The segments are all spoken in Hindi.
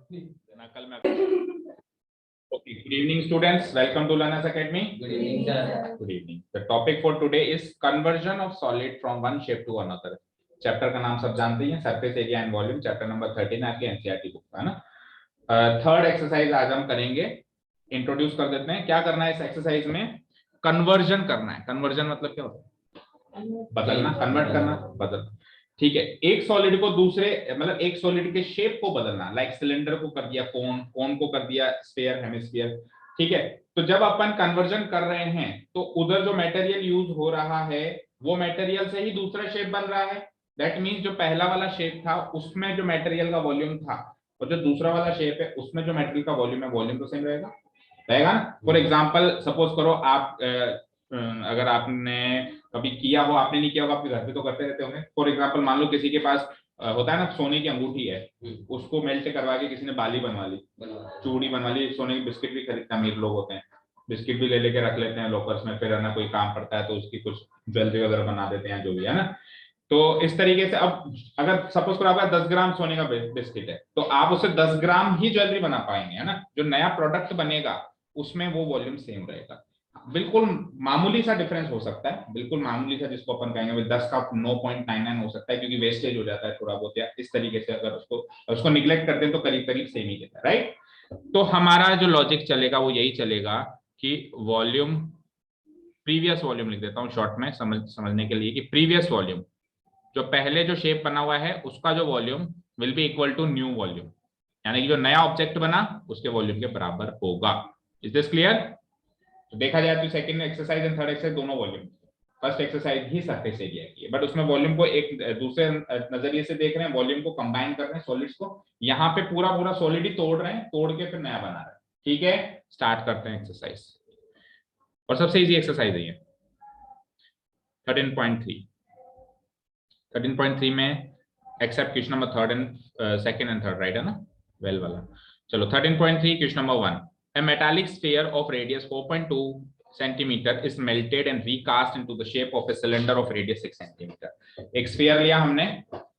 कल में okay, good evening students, welcome to Learners Academy. Good evening, sir. Good evening. The topic for today is conversion of solid from one shape to another. Chapter का नाम सब जानते हैं, surface area and volume, chapter number 13 आपके एनसीईआरटी बुक का है ना। थर्ड एक्सरसाइज आज हम करेंगे, इंट्रोड्यूस कर देते हैं। क्या करना है इस एक्सरसाइज में? कन्वर्जन करना है। कन्वर्जन मतलब क्या होता है? बदलना, कन्वर्ट करना, बदलना। ठीक है, एक सॉलिड को दूसरे, मतलब एक सॉलिड के शेप को बदलना, लाइक सिलेंडर को कर दिया कोन, कोन को कर दिया स्फीयर, हेमिस्फीयर। ठीक है, तो जब अपन कन्वर्जन कर रहे हैं तो उधर जो मटेरियल यूज हो रहा है वो मटेरियल से ही दूसरा शेप बन रहा है। दैट मीन्स जो पहला वाला शेप था उसमें जो मटेरियल का वॉल्यूम था और जो दूसरा वाला शेप है उसमें जो मटेरियल का वॉल्यूम है, वॉल्यूम तो सेम रहेगा, रहेगा ना। फॉर एग्जाम्पल सपोज करो आप अगर आपने कभी किया हो, आपने नहीं किया होगा, आपके घर पे तो करते रहते होंगे। फॉर एग्जांपल मान लो किसी के पास होता है ना सोने की अंगूठी है, उसको मेल्ट करवा के किसी ने बाली बनवा ली, चूड़ी बनवा ली। सोने की बिस्किट भी खरीदते अमीर लोग होते हैं, बिस्किट भी ले लेके रख लेते हैं लॉकर्स में, फिर है ना कोई काम पड़ता है तो उसकी कुछ ज्वेलरी वगैरह बना देते हैं, जो भी है ना। तो इस तरीके से अब अगर सपोज करो आपका 10 ग्राम सोने का बिस्किट है तो आप उससे 10 ग्राम ही ज्वेलरी बना पाएंगे, है ना। जो नया प्रोडक्ट बनेगा उसमें वो वॉल्यूम सेम रहेगा। बिल्कुल मामूली सा डिफरेंस हो सकता है, बिल्कुल मामूली सा, जिसको अपन कहेंगे 10 का 9.99 हो सकता है, क्योंकि वेस्टेज हो जाता है थोड़ा बहुत, या इस तरीके से अगर उसको निग्लेक्ट करते हैं तो करीब करीब सेम ही रहता है, राइट। तो हमारा जो लॉजिक चलेगा वो यही चलेगा कि वॉल्यूम, प्रीवियस वॉल्यूम लिख देता हूं शॉर्ट में समझने के लिए, कि प्रीवियस वॉल्यूम, जो पहले जो शेप बना हुआ है उसका जो volume will be equal to new volume, यानी कि जो नया ऑब्जेक्ट बना उसके वॉल्यूम के बराबर होगा। Is this clear? तो देखा जाए तो second exercise and third exercise दोनों वॉल्यूम, फर्स्ट एक्सरसाइज ही सरफेस एरिया की है, बट उसमें वॉल्यूम को एक दूसरे नजरिए से देख रहे हैं, वॉल्यूम को कंबाइन कर रहे हैं सॉलिड्स को। यहाँ पे पूरा पूरा सॉलिड ही तोड़ रहे हैं, तोड़ के फिर नया बना रहे हैं। ठीक है, स्टार्ट करते हैं एक्सरसाइज। और सबसे इजी एक्सरसाइज है ये 13.3। 13.3 में except question number third and second and third, right है ना, वेल वाला। चलो 13.3 question number 1। A metallic sphere of radius 4.2 centimeter is melted and recast into the shape of a cylinder of radius 6 centimeter। एक स्फीयर लिया हमने,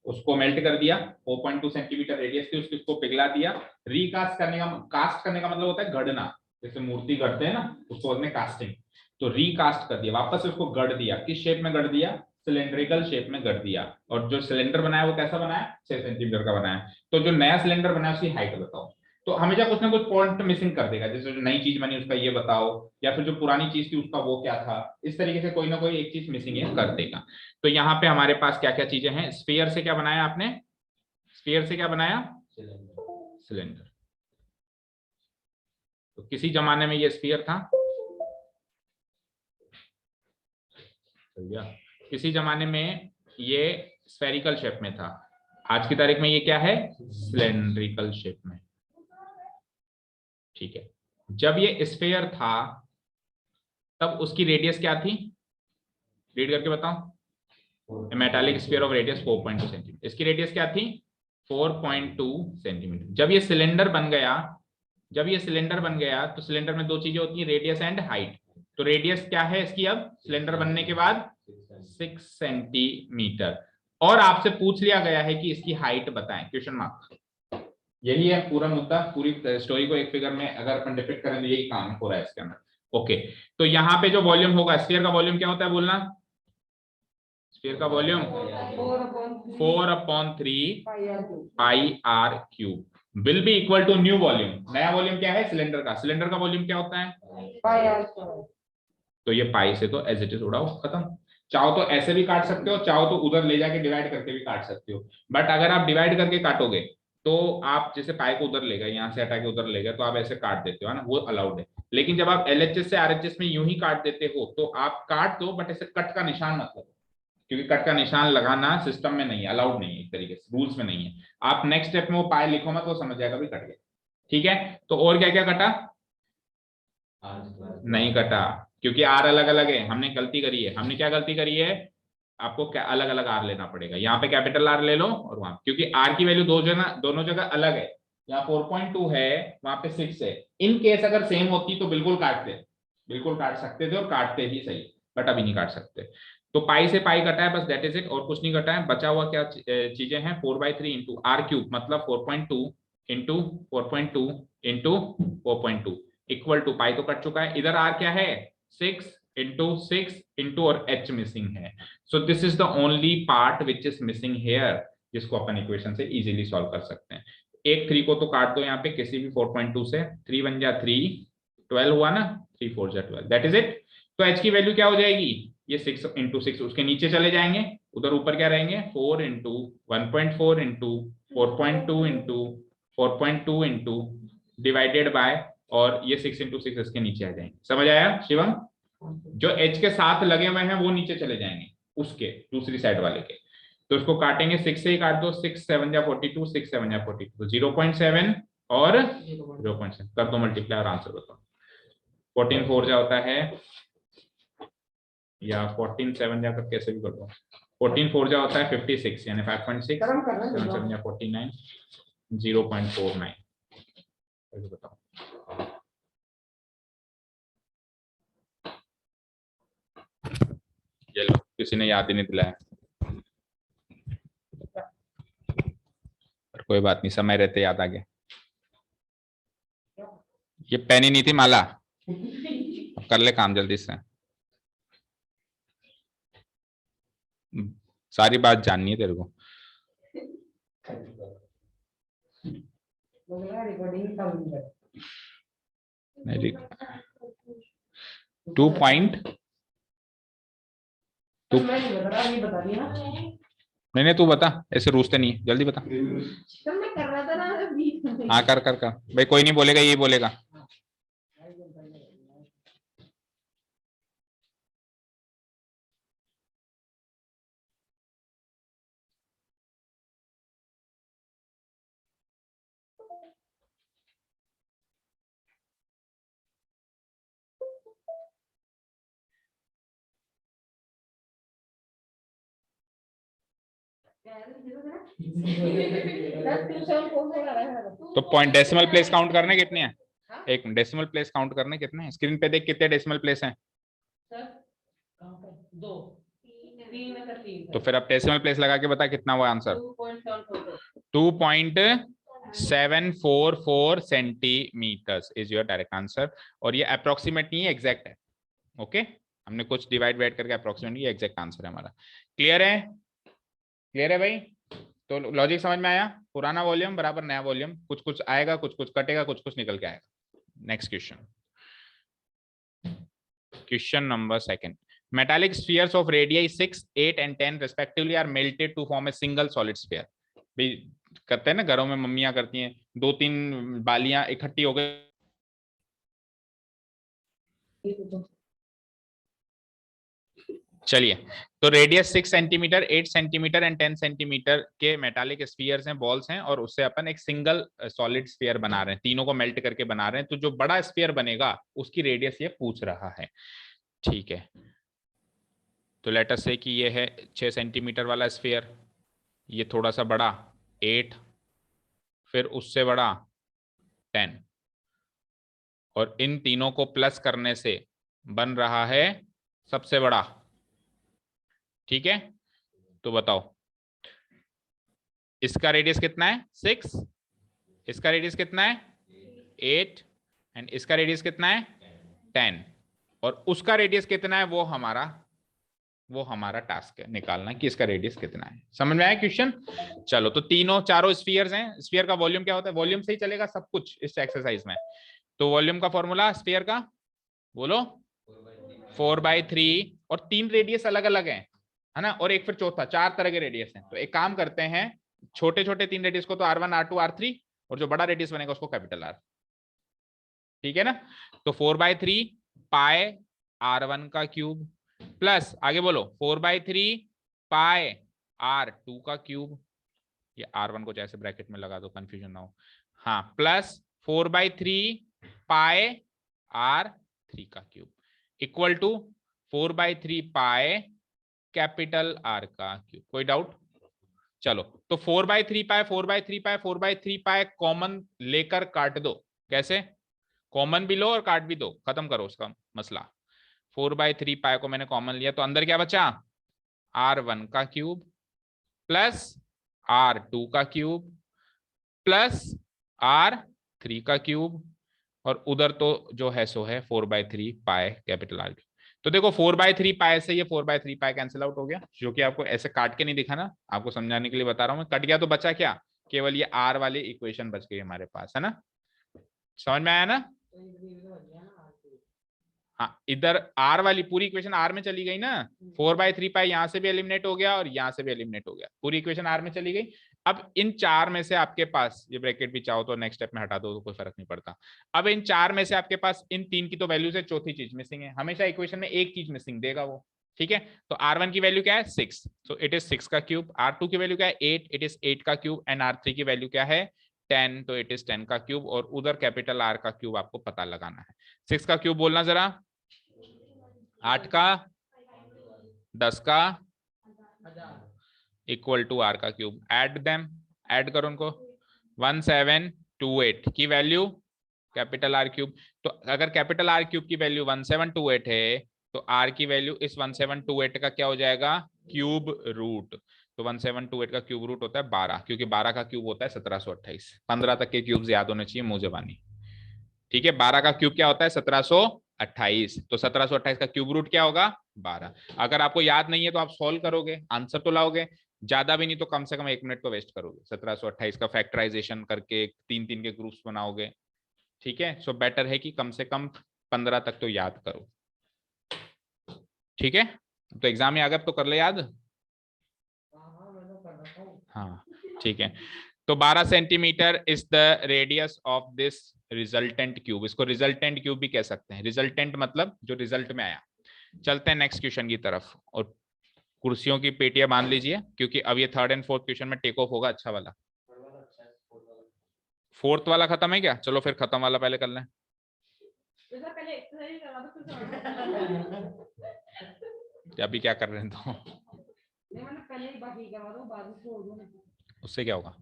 उसको मेल्ट कर दिया, 4.2 सेंटीमीटर रेडियस थी उसकी, उसको पिघला दिया। रिकास्ट करने का, कास्ट करने का मतलब होता है गढ़ना, जैसे मूर्ति गढ़ते हैं ना, उसको बोलते हैं कास्टिंग। तो रिकास्ट कर दिया, वापस से उसको गढ़ दिया। किस शेप में गढ़ दिया? सिलेंड्रिकल शेप में गढ़ दिया। और जो सिलेंडर बनाया वो कैसा बनाया? 6 सेंटीमीटर का बनाया। तो जो नया सिलेंडर बनाया उसकी हाइट बताओ। तो हमेशा कुछ ना कुछ पॉइंट मिसिंग कर देगा, जैसे जो नई चीज बनी उसका ये बताओ, या फिर जो पुरानी चीज थी उसका वो क्या था। इस तरीके से कोई ना कोई एक चीज मिसिंग है कर देगा। तो यहाँ पे हमारे पास क्या क्या चीजें हैं? स्फीयर से क्या बनाया आपने? स्फीयर से क्या बनाया? सिलेंडर। तो किसी जमाने में ये स्फीयर था, किसी जमाने में ये स्फेरिकल शेप में था, आज की तारीख में ये क्या है? सिलेंड्रिकल शेप में। ठीक है, जब ये स्फीयर था तब उसकी रेडियस क्या थी? रीड करके बताओ। Metallic sphere of radius 4.2 centimetre, इसकी रेडियस क्या थी? 4.2 सेंटीमीटर। जब ये सिलेंडर बन गया, जब ये सिलेंडर बन गया तो सिलेंडर में दो चीजें होती हैं, रेडियस एंड हाइट। तो रेडियस क्या है इसकी अब सिलेंडर बनने के बाद? 6 सेंटीमीटर। और आपसे पूछ लिया गया है कि इसकी हाइट बताएं, क्वेश्चन मार्क। यही है पूरा मुद्दा, पूरी स्टोरी को एक फिगर में अगर अपन डिपिक्ट करें तो यही काम हो रहा है इसके अंदर। ओके, तो यहाँ पे जो वॉल्यूम होगा, स्फीयर का वॉल्यूम क्या होता है बोलना? स्फीयर का volume 4/3 pi r cube will be equal to new volume. नया वॉल्यूम क्या है? सिलेंडर का। सिलेंडर का वॉल्यूम क्या होता है? तो ये पाई से तो एज इट इज उड़ाओ, खत्म। चाहो तो ऐसे भी काट सकते हो, चाहो तो उधर ले जाके डिवाइड करके भी काट सकते हो। बट अगर आप डिवाइड करके काटोगे तो आप जैसे पाई को उधर ले गए, यहाँ से हटा के उधर ले गए, तो आप ऐसे काट देते हो, है ना, वो अलाउड है। लेकिन जब आप एलएचएस से आरएचएस में यूं ही काट देते हो तो आप काट दो, बट ऐसे कट का निशान मत लगाओ, क्योंकि कट का निशान लगाना सिस्टम में नहीं है, अलाउड नहीं है, एक तरीके से रूल्स में नहीं है। आप नेक्स्ट स्टेप में वो पाई लिखो मत, वो समझ जाएगा भी कट गया। ठीक है, तो और क्या क्या कटा? नहीं कटा, क्योंकि आर अलग अलग है। हमने गलती करी है, हमने क्या गलती करी है? आपको क्या अलग अलग आर लेना पड़ेगा। यहाँ पे कैपिटल आर ले लो और वहां, क्योंकि आर की वैल्यू दोनों जगह अलग है। यहाँ 4.2 है, वहां पे 6 है। इन केस अगर सेम होती तो बिल्कुल काटते, बिल्कुल काट सकते थे और काटते ही सही, बट अभी नहीं काट सकते। तो पाई से पाई कटा है बस, दैट इज इट, और कुछ नहीं कटा है। बचा हुआ क्या चीजें हैं? 4/3 इंटू आर क्यूब मतलब 4.2 इंटू 4.2 इंटू 4.2 इक्वल टू पाई तो कट चुका है, इधर आर क्या है 6 इंटू 6 इंटू और एच मिसिंग है, so this is the only part which is missing hair, जिसको अपन इक्वेशन से इजीली सॉल्व कर सकते हैं। एक 3 को तो काट दो यहाँ पे किसी भी 4.2 से, 3 बन जा 3, 12 हुआ ना, 3 4 जा 12, दैट इज इट। तो एच की वैल्यू क्या हो जाएगी, ये 6 इंटू 6 उसके नीचे चले जाएंगे, उधर ऊपर क्या रहेंगे 4 into 1.4 into 4.2 into 4.2 into divided by, और ये 6 इंटू 6 इसके नीचे आ जाएंगे। समझ आया शिवम? जो एच के साथ लगे हुए हैं वो नीचे चले जाएंगे उसके दूसरी साइड वाले के, तो उसको काटेंगे 6 से ही काट दो, 6 7 जा 42, 6 7 जा 42, तो 0.7 और 0.7 कर दो मल्टीप्लाई और आंसर बताओ। 14 4 जा होता है, या 14 7 जा कर कैसे भी कर दो, 14 4 जा होता है 56 यानी 5.6, 7 7 जा 49, 0.49 बताओ। ये लो, किसी ने याद ही नहीं दिलाया, पर कोई बात नहीं, समय रहते याद आ गया। ये पेन ही नहीं थी माला, कर ले काम जल्दी से, सारी बात जाननी है तेरे को। 2.2 नहीं तू बता, ऐसे रूसते नहीं, जल्दी बता। हाँ कर कर कर भाई, कोई नहीं बोलेगा, यही बोलेगा। तो पॉइंट डेसिमल प्लेस काउंट करने कितने हैं, एक डेसिमल प्लेस काउंट करने कितने हैं, स्क्रीन पे देख कितने डेसिमल प्लेस हैं। तो फिर अब डेसिमल प्लेस लगा के बता कितना हुआ answer. 2.744 centimetres is your direct answer, और ये अप्रोक्सीमेट नहीं है, एग्जैक्ट है। ओके हमने कुछ डिवाइड वाइड करके अप्रोक्सीमेट, ये एग्जैक्ट आंसर है हमारा। क्लियर है? क्लियर है भाई? तो लॉजिक समझ में आया? पुराना वॉल्यूम बराबर नया वॉल्यूम, कुछ कुछ आएगा, कुछ कुछ कटेगा, कुछ कुछ निकल के आएगा। Next question, question number second. Metallic spheres of radii 6, 8 and 10 respectively are melted to form a single solid sphere. भी करते हैं ना घरों में, मम्मियां करती हैं, 2-3 बालियां इकट्ठी हो गई, चलिए तो radius 6 centimetre, 8 centimetre and 10 centimetre के मेटालिक स्फीयर्स हैं, बॉल्स हैं, और उससे अपन एक सिंगल सॉलिड स्फीयर बना रहे हैं, तीनों को मेल्ट करके बना रहे हैं। तो जो बड़ा स्फीयर बनेगा उसकी रेडियस ये पूछ रहा है, ठीक है। तो लेट अस से कि ये है 6 सेंटीमीटर वाला स्फीयर, ये थोड़ा सा बड़ा 8, फिर उससे बड़ा 10, और इन तीनों को प्लस करने से बन रहा है सबसे बड़ा, ठीक है। तो बताओ इसका रेडियस कितना है 6, इसका रेडियस कितना है 8, एंड इसका रेडियस कितना है 10, और उसका रेडियस कितना है, वो हमारा टास्क है निकालना कि इसका रेडियस कितना है। समझ में आया क्वेश्चन? चलो तो तीनों चारों स्फीयर्स हैं, स्फीयर का वॉल्यूम क्या होता है, वॉल्यूम से ही चलेगा सब कुछ इस एक्सरसाइज में। तो वॉल्यूम का फॉर्मूला स्फीयर का बोलो 4/3, और 3 रेडियस अलग अलग है ना, और एक फिर चौथा, 4 तरह के रेडियस हैं। तो एक काम करते हैं, छोटे छोटे 3 रेडियस को तो R1 R2 R3, और जो बड़ा रेडियस बनेगा उसको कैपिटल R, ठीक है ना। तो 4/3 पाई R1 का क्यूब, प्लस आगे बोलो 4/3 पाई R2 का क्यूब, ये R1 को जैसे ब्रैकेट में लगा दो कंफ्यूजन ना हो, हाँ, प्लस 4/3 पाई R3 का cube equal to 4/3 pi capital R का क्यूब। कोई डाउट? चलो तो 4/3 पाई 4/3 पाई 4/3 पाई कॉमन लेकर काट दो। कैसे? कॉमन भी लो और काट भी दो, खत्म करो उसका मसला। 4/3 पाई को मैंने कॉमन लिया, तो अंदर क्या बचा, R1 का क्यूब प्लस R2 का क्यूब प्लस r3 का क्यूब, और उधर तो जो है सो है 4/3 पाई कैपिटल आर क्यूब। तो देखो 4/3 पाई से ये 4/3 पाई कैंसिल आउट हो गया, जो कि आपको ऐसे काट के नहीं दिखा ना, आपको समझाने के लिए बता रहा हूं मैं। कट गया तो बचा क्या, केवल ये r वाली इक्वेशन बच गई हमारे पास, है ना। समझ में आया ना। हाँ, इधर r वाली पूरी इक्वेशन r में चली गई ना, 4/3 पाई यहाँ से भी एलिमिनेट हो गया और यहाँ से भी एलिमिनेट हो गया, पूरी इक्वेशन r में चली गई। अब इन चार में से आपके पास, ये ब्रैकेट भी चाहो तो नेक्स्ट स्टेप में हटा दो तो कोई फर्क नहीं पड़ता। अब इन चार में से आपके पास इन तीन की तो वैल्यूज है, चौथी चीज मिसिंग है, हमेशा इक्वेशन में एक चीज मिसिंग देगा वो, ठीक है। तो r1 की वैल्यू क्या है 6, सो इट इज 6 का क्यूब। r2 की वैल्यू क्या है 8, इट इज 8 का क्यूब। एंड r3 की वैल्यू क्या है 10, तो इट इज 10 का क्यूब। और उधर कैपिटल R का क्यूब आपको पता लगाना है। 6 का क्यूब बोलना जरा, 8 का, 10 का, इक्वल टू r का क्यूब। ऐड देम, ऐड करो उनको। 1728 की वैल्यू कैपिटल R क्यूब। तो अगर कैपिटल R क्यूब की वैल्यू 1728 है, तो R की वैल्यू इस 1728 का क्या हो जाएगा, क्यूब रूट। तो 1728 का क्यूब रूट होता है 12, क्योंकि 12 का क्यूब होता है 1728। 15 तक के क्यूब्स याद होने चाहिए मुंह जबानी, ठीक है। 12 का क्यूब क्या होता है 1728, तो 1728 का क्यूब रूट क्या होगा 12। अगर आपको याद नहीं है तो आप सॉल्व करोगे, आंसर तो लाओगे, ज्यादा भी नहीं तो कम से कम 1 मिनट तो वेस्ट करोगे। 1728 का फैक्टराइजेशन करके 3-3 के ग्रुप्स बनाओगे, ठीक है। सो बेटर है कि कम से कम 15 तक तो याद करो, ठीक है। तो एग्जाम में आ गया तो कर ले याद, हाँ ठीक है। तो 12 centimetre is the radius of this resultant cube. इसको रिजल्टेंट क्यूब भी कह सकते हैं, रिजल्टेंट मतलब जो रिजल्ट में आया। चलते हैं नेक्स्ट क्वेश्चन की तरफ, और कुर्सियों की पेटियां बांध लीजिए, क्योंकि अब ये थर्ड एंड फोर्थ क्वेश्चन में टेक ऑफ होगा अच्छा वाला। फोर्थ वाला खत्म है क्या, चलो फिर खत्म वाला पहले कर लें। अभी क्या कर रहे हैं तो उससे क्या होगा।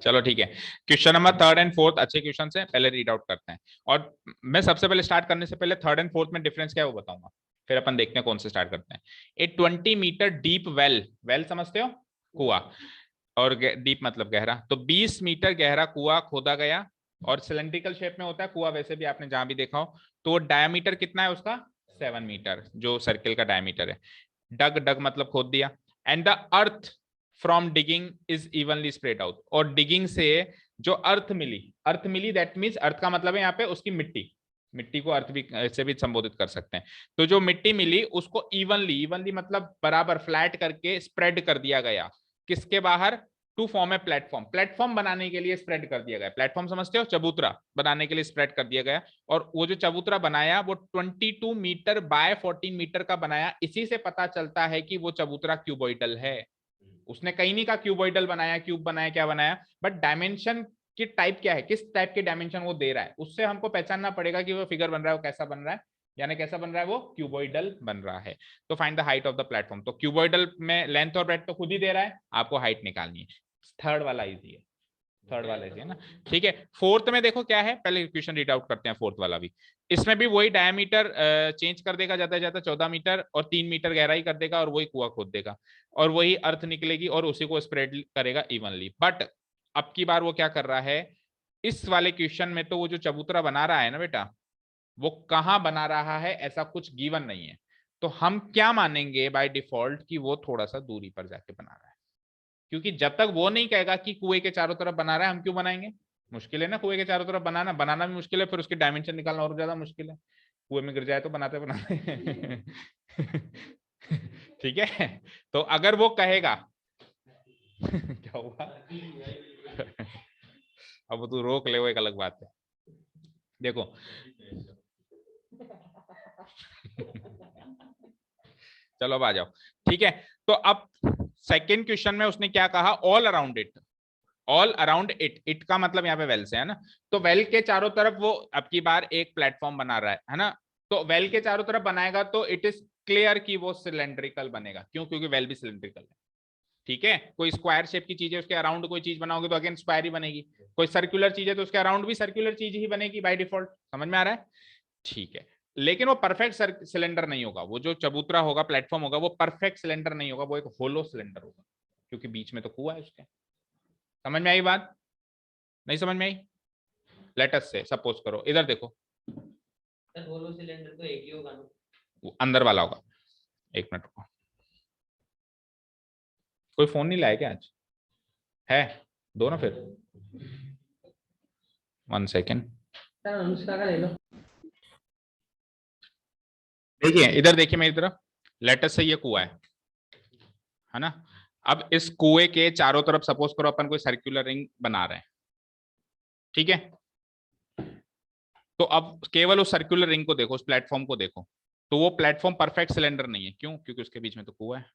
चलो ठीक है, question number third and fourth अच्छे क्वेश्चन है, पहले रीड आउट करते हैं। और मैं सबसे पहले स्टार्ट करने से पहले थर्ड एंड फोर्थ में डिफरेंस क्या है वो बताऊंगा, फिर अपन देखते हैं कौन से स्टार्ट करते हैं। ए 20 मीटर डीप वेल, वेल समझते हो कुआं, और डीप मतलब गहरा, तो 20 मीटर गहरा कुआं खोदा गया, और सिलेंड्रिकल शेप में होता है कुआं, वैसे भी आपने जहां भी देखा हो। तो डायमीटर कितना है उसका 7 मीटर, जो सर्किल का डायमीटर है। डग, डग मतलब खोद दिया। And the earth from digging is evenly spread out, और डिगिंग से जो अर्थ मिली, अर्थ मिली दैट मीन्स अर्थ का मतलब है यहाँ पे उसकी मिट्टी, मिट्टी को अर्थ भी ऐसे भी संबोधित कर सकते हैं। तो जो मिट्टी मिली उसको इवनली, इवनली मतलब बराबर फ्लैट करके स्प्रेड कर दिया गया, किसके बाहर, to form a platform, platform बनाने के लिए स्प्रेड कर दिया गया। प्लेटफॉर्म समझते हो, चबूतरा बनाने के लिए स्प्रेड कर दिया गया। और वो जो चबूतरा बनाया वो 22 मीटर बाय 14 मीटर का बनाया। इसी से पता चलता है कि वो चबूतरा क्यूबॉइडल है। उसने कहीं नहीं कहा क्यूबॉइडल बनाया, क्यूब बनाया, क्या बनाया, बट डायमेंशन की टाइप क्या है, किस टाइप के डायमेंशन वो दे रहा है, उससे हमको पहचानना पड़ेगा कि वो फिगर बन रहा है वो कैसा बन रहा है, यानी कैसा बन रहा है वो क्यूबॉइडल बन रहा है। तो find the height of the platform, तो क्यूबॉइडल में लेंथ और ब्रेड्थ तो खुद ही दे रहा है, आपको हाइट निकालनी है। थर्ड वाला इजी है, थर्ड वाला इजी है ना, ठीक है। फोर्थ में देखो क्या है, पहले क्वेश्चन रीड आउट करते हैं फोर्थ वाला भी। इसमें भी वही डायमीटर चेंज कर देगा, जाता जाता 14 मीटर और 3 मीटर गहराई कर देगा, और वही कुआं खोद देगा, और वही अर्थ निकलेगी और उसी को स्प्रेड करेगा इवनली। बट अब की बार वो क्या कर रहा है, इस वाले क्वेश्चन में तो वो जो चबूतरा बना रहा है ना बेटा, वो कहां बना रहा है ऐसा कुछ गिवन नहीं है। तो हम क्या मानेंगे बाय डिफॉल्ट कि वो थोड़ा सा दूरी पर जाके बना रहा है, क्योंकि जब तक वो नहीं कहेगा कि कुएं के चारों तरफ बना रहा है, हम क्यों बनाएंगे, मुश्किल है ना कुएं के चारों तरफ बनाना, बनाना भी मुश्किल है, फिर उसकी डायमेंशन निकालना और ज्यादा मुश्किल है, कुएं में गिर जाए तो बनाते बनाते ठीक है। तो अगर वो कहेगा क्या हुआ अब तू रोक ले, वो एक अलग बात है, देखो चलो अब आ जाओ, ठीक है। तो अब सेकेंड क्वेश्चन में उसने क्या कहा, all around it, all around it, it का मतलब यहाँ पे वेल से है ना, तो वेल के चारों तरफ वो अब की बार एक प्लेटफॉर्म बना रहा है ना। तो वेल के चारों तरफ बनाएगा तो इट इज क्लियर कि वो सिलेंड्रिकल बनेगा, क्यों, क्योंकि वेल भी सिलेंड्रिकल है, ठीक है। कोई स्क्वायर शेप की चीज है उसके अराउंड कोई चीज बनाओगे तो अगेन स्क्वायर ही बनेगी, कोई सर्कुलर चीज है तो उसके अराउंड भी सर्कुलर चीज ही बनेगी बाय डिफॉल्ट, समझ में आ रहा है, ठीक है। लेकिन वो परफेक्ट सिलेंडर नहीं होगा, वो जो चबूतरा होगा, प्लेटफॉर्म होगा, वो परफेक्ट सिलेंडर नहीं होगा, वो एक होलो सिलेंडर होगा, क्योंकि बीच में तो कुआं है उसके। समझ में आई बात? नहीं समझ में आई? लेट अस से सपोज करो, इधर देखो, सर होलो सिलेंडर तो एक ही होगा ना? वो अंदर वाला होगा। एक मिनट रुको, कोई फोन नहीं लाया क्या आज? है, दो ना फिर, 1 सेकेंड। सर अनुष्का का ले लो। देखिए इधर देखिए मेरी तरफ, लेट अस से ये कुआं है ना। अब इस कुएं के चारों तरफ सपोज करो अपन कोई सर्कुलर रिंग बना रहे हैं, ठीक है। तो अब केवल उस सर्कुलर रिंग को देखो, उस प्लेटफॉर्म को देखो, तो वो प्लेटफॉर्म परफेक्ट सिलेंडर नहीं है। क्यों? क्योंकि उसके बीच में तो कुआं है।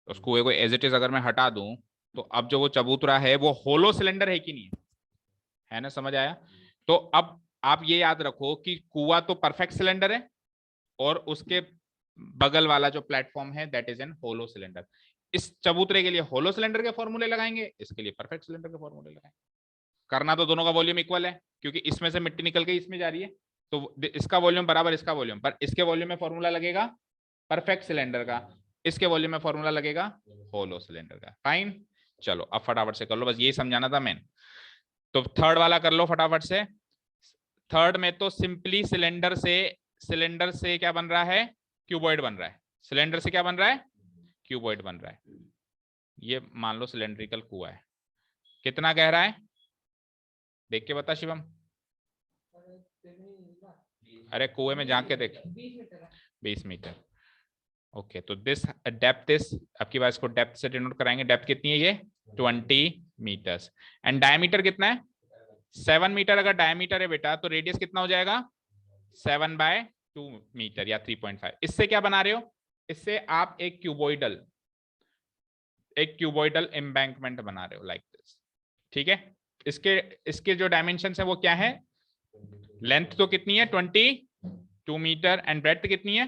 तो उस कुएं को एज इट इज अगर मैं हटा दूं, तो अब जो वो चबूतरा है वो होलो सिलेंडर है कि नहीं है ना? समझ आया? तो अब आप ये याद रखो कि कुआं तो परफेक्ट सिलेंडर है, और उसके बगल वाला जो प्लेटफॉर्म है that is an hollow cylinder. इस चबूतरे के लिए होलो सिलेंडर के फॉर्मूले लगाएंगे, इसके लिए परफेक्ट सिलेंडर के फॉर्मूले लगाएंगे। करना तो दोनों का वॉल्यूम इक्वल है, क्योंकि इसमें से मिट्टी निकल के इसमें जा रही है, तो इसका वॉल्यूम बराबर इसका वॉल्यूम, पर इसके वॉल्यूम में फॉर्मूला लगेगा परफेक्ट सिलेंडर का, इसके वॉल्यूम में फॉर्मूला लगेगा होलो सिलेंडर का। फाइन, चलो अब फटाफट से कर लो, बस यही समझाना था मैंने। तो थर्ड वाला कर लो फटाफट से। थर्ड में तो सिंपली सिलेंडर से क्या बन रहा है? क्यूबॉइड बन रहा है। सिलेंडर से क्या बन रहा है? क्यूबॉइड बन रहा है। ये मान लो सिलेंड्रिकल कुआं है। कितना गहरा है देख के बता शिवम। अरे कुएं में झांक के देख, 20 मीटर। ओके, तो दिस डेप्थ इज, आपकी बात इसको डेप्थ से डिनोट कराएंगे। डेप्थ कितनी है? ये 20 मीटर्स। एंड डायमीटर कितना है? 7 मीटर। अगर डायमीटर है बेटा, तो रेडियस कितना हो जाएगा? 7/2 मीटर या 3.5। इससे क्या बना रहे हो? इससे आप एक क्यूबॉइडल एम्बैंकमेंट बना रहे हो, लाइक दिस। ठीक है, इसके जो डायमेंशन है वो क्या है? लेंथ तो कितनी है? 22 मीटर। एंड ब्रेड्थ कितनी है?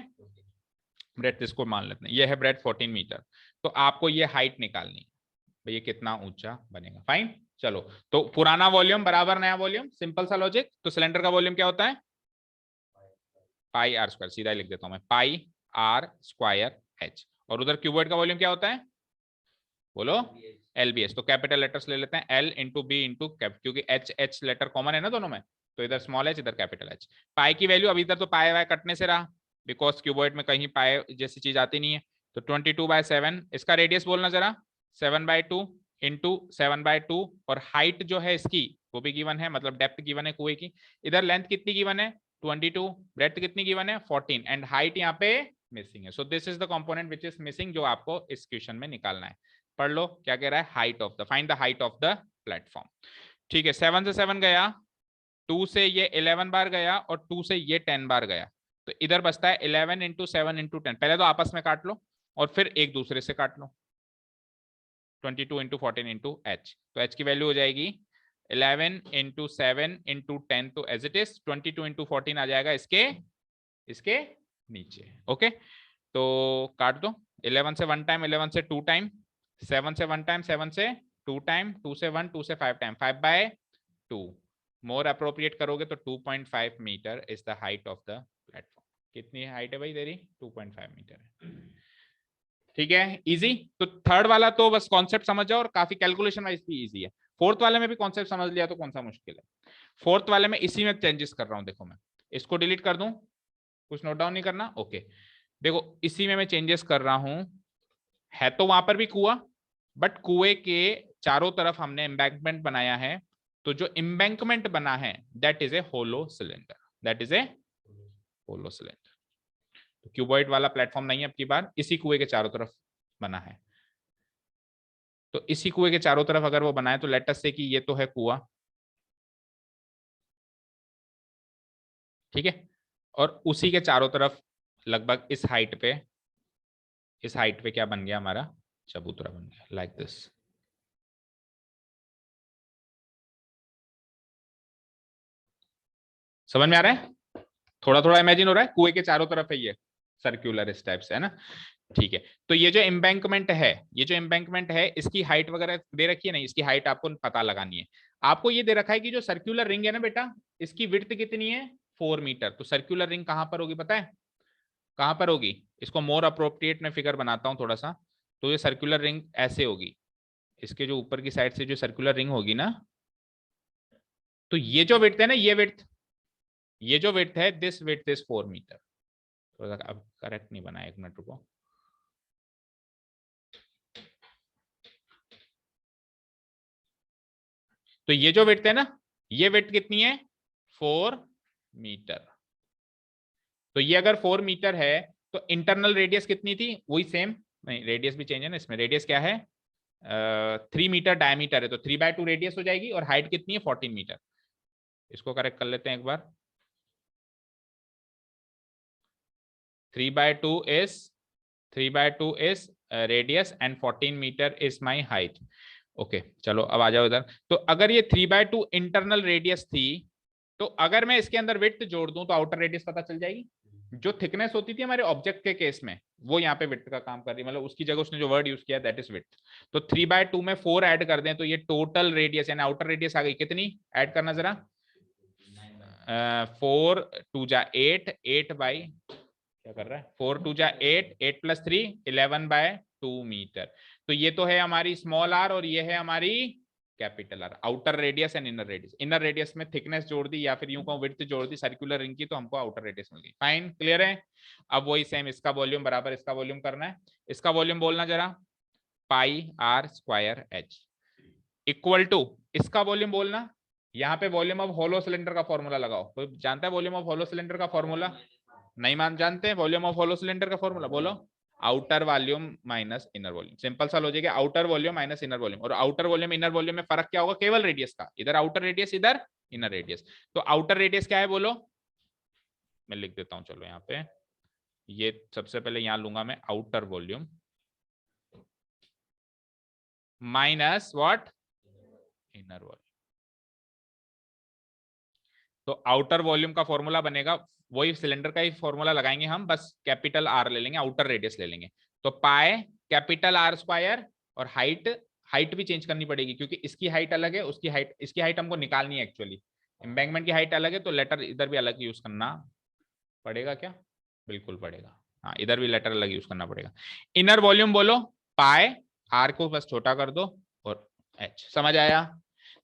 ब्रेड्थ इसको मान लेते हैं, ये है ब्रेड्थ 14 मीटर। तो आपको ये हाइट निकालनी है, भाई ये कितना ऊंचा बनेगा। फाइन, चलो। तो पुराना वॉल्यूम बराबर नया वॉल्यूम, सिंपल सा लॉजिक। तो सिलेंडर का वॉल्यूम क्या होता है? पाई आर स्क्वायर, सीधा लिख देता हूं मैं, पाई आर स्क्वायर एच। और उधर क्यूबॉइड का वॉल्यूम क्या होता है? बोलो। एलबीएस। तो कैपिटल लेटर्स ले लेते हैं, L into B into cap, क्योंकि एच एच लेटर कॉमन है ना दोनों में, तो इधर स्मॉल एच इधर कैपिटल एच। पाई की वैल्यू, अभी इधर तो पाई वाई कटने से रहा, बिकॉज क्यूबॉइड में कहीं पाई जैसी चीज आती नहीं है। तो 22/7, इसका रेडियस बोलना जरा, 7/2 इंटू 7/2। और हाइट जो है इसकी वो भी गिवन है, मतलब डेप्थ गिवन है कुएं की। इधर लेंथ कितनी गिवन है? 22। ब्रेड्थ कितनी गिवन है? 14। एंड हाइट यहाँ पे मिसिंग है। So this is the component which is missing, जो आपको इस क्वेश्चन में निकालना है। पढ़ लो क्या कह रहा है, height of the, find the height of the platform. ठीक है, 7 से 7 गया, 2 से ये 11 बार गया, और 2 से ये 10 बार गया। तो इधर बचता है 11 इंटू 7 इंटू 10। पहले तो आपस में काट लो और फिर एक दूसरे से काट लो। 22 इंटू 14 इंटू एच, तो एच की वैल्यू हो जाएगी 11 इंटू 7 इंटू 10, तो एज इट इज 22 इंटू 14 आ जाएगा इसके नीचे। ओके, तो काट दो। 11 से 1 टाइम, 11 से 2 टाइम, 7 से 1 टाइम, 7 से 2 टाइम, 2 से 1, 2 से 5 टाइम, 5/2। मोर अप्रोप्रिएट करोगे तो 2.5 metre is the height of the platform. कितनी हाइट है भाई तेरी? 2.5 मीटर है। ठीक है, इजी। तो थर्ड वाला तो बस कॉन्सेप्ट समझ जाओ, और काफी कैलकुलेशन वाइज भी इजी है। फोर्थ वाले में भी कॉन्सेप्ट समझ लिया तो कौन सा मुश्किल है। फोर्थ वाले में इसी में चेंजेस कर रहा हूं, देखो मैं इसको डिलीट कर दूं, कुछ नोट डाउन नहीं करना। ओके, देखो इसी में मैं चेंजेस कर रहा हूं। है तो वहां पर भी कुआं, बट कुएं के चारों तरफ हमने एम्बैंकमेंट बनाया है। तो जो एम्बैंकमेंट बना है that is a hollow cylinder, that is a hollow cylinder. तो क्यूबॉइड वाला प्लेटफॉर्म नहीं है, अब की बार इसी कुएं के चारों तरफ बना है। तो इसी कुएं के चारों तरफ अगर वो बनाए, तो लेट अस से कि ये तो है कुआं, ठीक है। और उसी के चारों तरफ लगभग इस हाइट पे क्या बन गया हमारा? चबूतरा बन गया, लाइक दिस। समझ में आ रहा है? थोड़ा थोड़ा इमेजिन हो रहा है, कुएं के चारों तरफ है ये सर्क्यूलर इस टाइप से, है ना? ठीक है, तो ये जो एम्बैंकमेंट है, इसकी हाइट वगैरह दे रखी है नहीं, इसकी हाइट आपको पता लगानी है। आपको ये दे रखा है कि जो सर्क्यूलर रिंग है ना बेटा, इसकी विड्थ कितनी है? 4 मीटर। तो सर्क्यूलर रिंग कहां पर होगी पता है? कहां पर होगी? इसको मोर अप्रोप्रिएट मैं फिगर बनाता हूं थोड़ा सा। तो ये सर्कुलर रिंग ऐसे होगी, इसके जो ऊपर की साइड से जो सर्कुलर रिंग होगी ना, तो ये जो विड्थ है ना, ये जो विड्थ है, दिस विड्थ इज 4 मीटर। तो अब करेक्ट नहीं बना, 1 मिनट रुको। तो ये जो विड्थ है ना, ये विड्थ कितनी है, 4 मीटर। तो ये अगर 4 मीटर है तो इंटरनल रेडियस कितनी थी, वही सेम, नहीं रेडियस भी चेंज है ना इसमें, रेडियस क्या है 3 मीटर डायमीटर है, तो 3/2 रेडियस हो जाएगी, और हाइट कितनी है 14 मीटर। इसको करेक्ट कर लेते हैं एक बार। 3/2 is radius and 14 metre is my height. Okay चलो अब आ जाओ इधर। तो अगर ये 3/2 इंटरनल रेडियस थी, तो अगर मैं इसके अंदर विड्थ जोड़ दूं तो आउटर रेडियस पता चल जाएगी। जो थिकनेस होती थी हमारे ऑब्जेक्ट के केस में, वो यहाँ पे विड्थ का काम कर रही है, मतलब उसकी जगह उसने जो वर्ड यूज किया दैट इज विड्थ। तो 3/2 में 4 ऐड कर दें तो ये टोटल रेडियस यानी आउटर रेडियस आ गई, कितनी ऐड करना जरा, 4 2 जा 8, 8 बाई क्या कर रहा है, 4 2 जा 8, 8 + 3 11/2 मीटर। तो ये तो है हमारी स्मॉल आर और ये है हमारी capital R, outer radius and inner radius. Inner radius में थिकनेस जोड़ दी या फिर यूं कहूं विड्थ जोड़ दी सर्कुलर रिंग की, तो हमको आउटर रेडियस मिल गई। फाइन, क्लियर है। अब वही सेम इसका वॉल्यूम बराबर इसका वॉल्यूम करना है। इसका वॉल्यूम बोलना जरा, πr²h इक्वल टू, इसका वॉल्यूम बोलना, यहाँ पे वॉल्यूम ऑफ होलो सिलेंडर का फॉर्मूला लगाओ। कोई जानता है वॉल्यूम ऑफ होलो सिलेंडर का फॉर्मूला? नहीं मान जानते हैं वॉल्यूम ऑफ होलो सिलेंडर का फॉर्मूला? बोलो, outer volume minus inner volume. Simple सा लॉजिक है, outer volume minus inner volume. और आउटर वॉल्यूम इनर वॉल्यूम में फर्क क्या होगा, केवल रेडियस का, इधर आउटर रेडियस इधर इनर रेडियस। तो आउटर रेडियस क्या है बोलो, मैं लिख देता हूं चलो यहाँ पे, ये सबसे पहले यहां लूंगा मैं outer volume minus what, inner volume. तो आउटर वॉल्यूम का फॉर्मूला बनेगा, वही सिलेंडर का ही फॉर्मूला लगाएंगे हम, बस कैपिटल आर ले लेंगे, आउटर रेडियस ले लेंगे। तो पाए कैपिटल R², और हाइट भी चेंज करनी पड़ेगी क्योंकि इसकी हाइट अलग है, उसकी हाइट, इसकी हाइट हमको निकालनी है एक्चुअली, एम्बैंकमेंट की हाइट अलग है, तो लेटर इधर भी अलग यूज करना पड़ेगा क्या, बिल्कुल पड़ेगा, हाँ इधर भी लेटर अलग यूज करना पड़ेगा। इनर वॉल्यूम बोलो, पाए आर को बस छोटा कर दो और एच, समझ आया।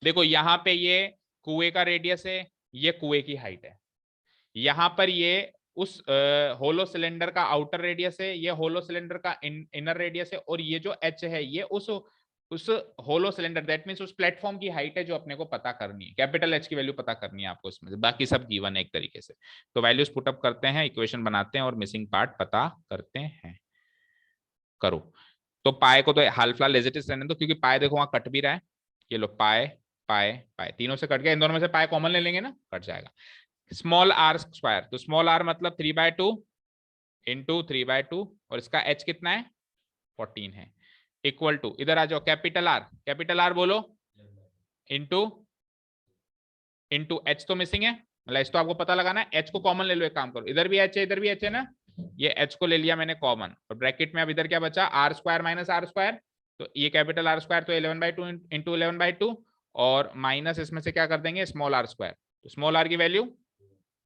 देखो यहाँ पे ये कुएं का रेडियस है, ये कुएं की हाइट है, यहां पर ये उस होलो सिलेंडर का आउटर रेडियस है, ये होलो सिलेंडर का इनर रेडियस है, और ये जो एच है ये उस होलो सिलेंडर, दैट मींस उस प्लेटफॉर्म की हाइट है जो अपने को पता करनी है। कैपिटल एच की वैल्यू पता करनी है आपको इसमें, बाकी सब गिवन है एक तरीके से। तो वैल्यूज पुटअप करते हैं, इक्वेशन बनाते हैं और मिसिंग पार्ट पता करते हैं। करो। तो पाए को तो हाल फिलहाल एज इट इज रहने दो, क्योंकि पाए देखो वहां कट भी रहा है, ये लो पाए पाए पाए, तीनों से कट गया, इन दोनों में से पाए कॉमन ले लेंगे ना, कट जाएगा। स्मॉल r², तो स्मॉल r मतलब 3/2 इंटू 3/2, और इसका h कितना है 14 है, इक्वल टू, इधर आ जाओ, कैपिटल R बोलो, इंटू इंटू h तो मिसिंग है, मतलब h तो आपको पता लगाना है, h को कॉमन ले लो, एक काम करो, इधर भी h है इधर भी h है ना, ये h को ले लिया मैंने कॉमन, और ब्रैकेट में अब इधर क्या बचा, r² माइनस r², तो ये कैपिटल R² तो 11/2 इंटू 11/2, और माइनस इसमें से क्या कर देंगे स्मॉल r², तो स्मॉल r की वैल्यू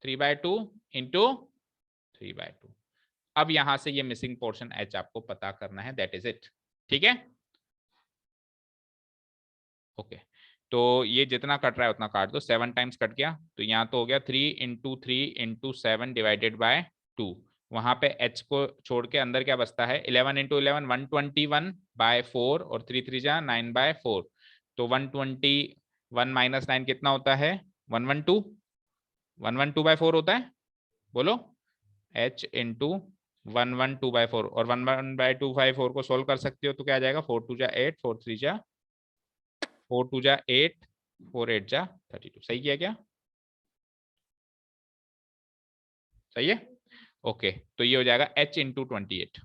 3/2 इंटू 3/2। अब यहां से ये मिसिंग पोर्शन h आपको पता करना है, दैट इज इट, ठीक है। ओके, तो ये जितना कट रहा है उतना काट दो, 7 टाइम्स कट गया, तो यहाँ तो हो गया 3 इंटू 3 इंटू 7 डिवाइडेड बाय 2, वहां पे h को छोड़ के अंदर क्या बचता है, 11 इंटू 11 121/4, और 3 3 जा 9/4, तो 121 माइनस 9 कितना होता है 112/4 होता है, बोलो h इंटू 112/4, और 1/2/4 को सोल्व कर सकते हो तो क्या आ जाएगा, 4 2 जा 8, 4 3 जा 4 2 जा 8, 4 8 जा 32, सही किया क्या, सही है। ओके, तो ये हो जाएगा h इंटू 28।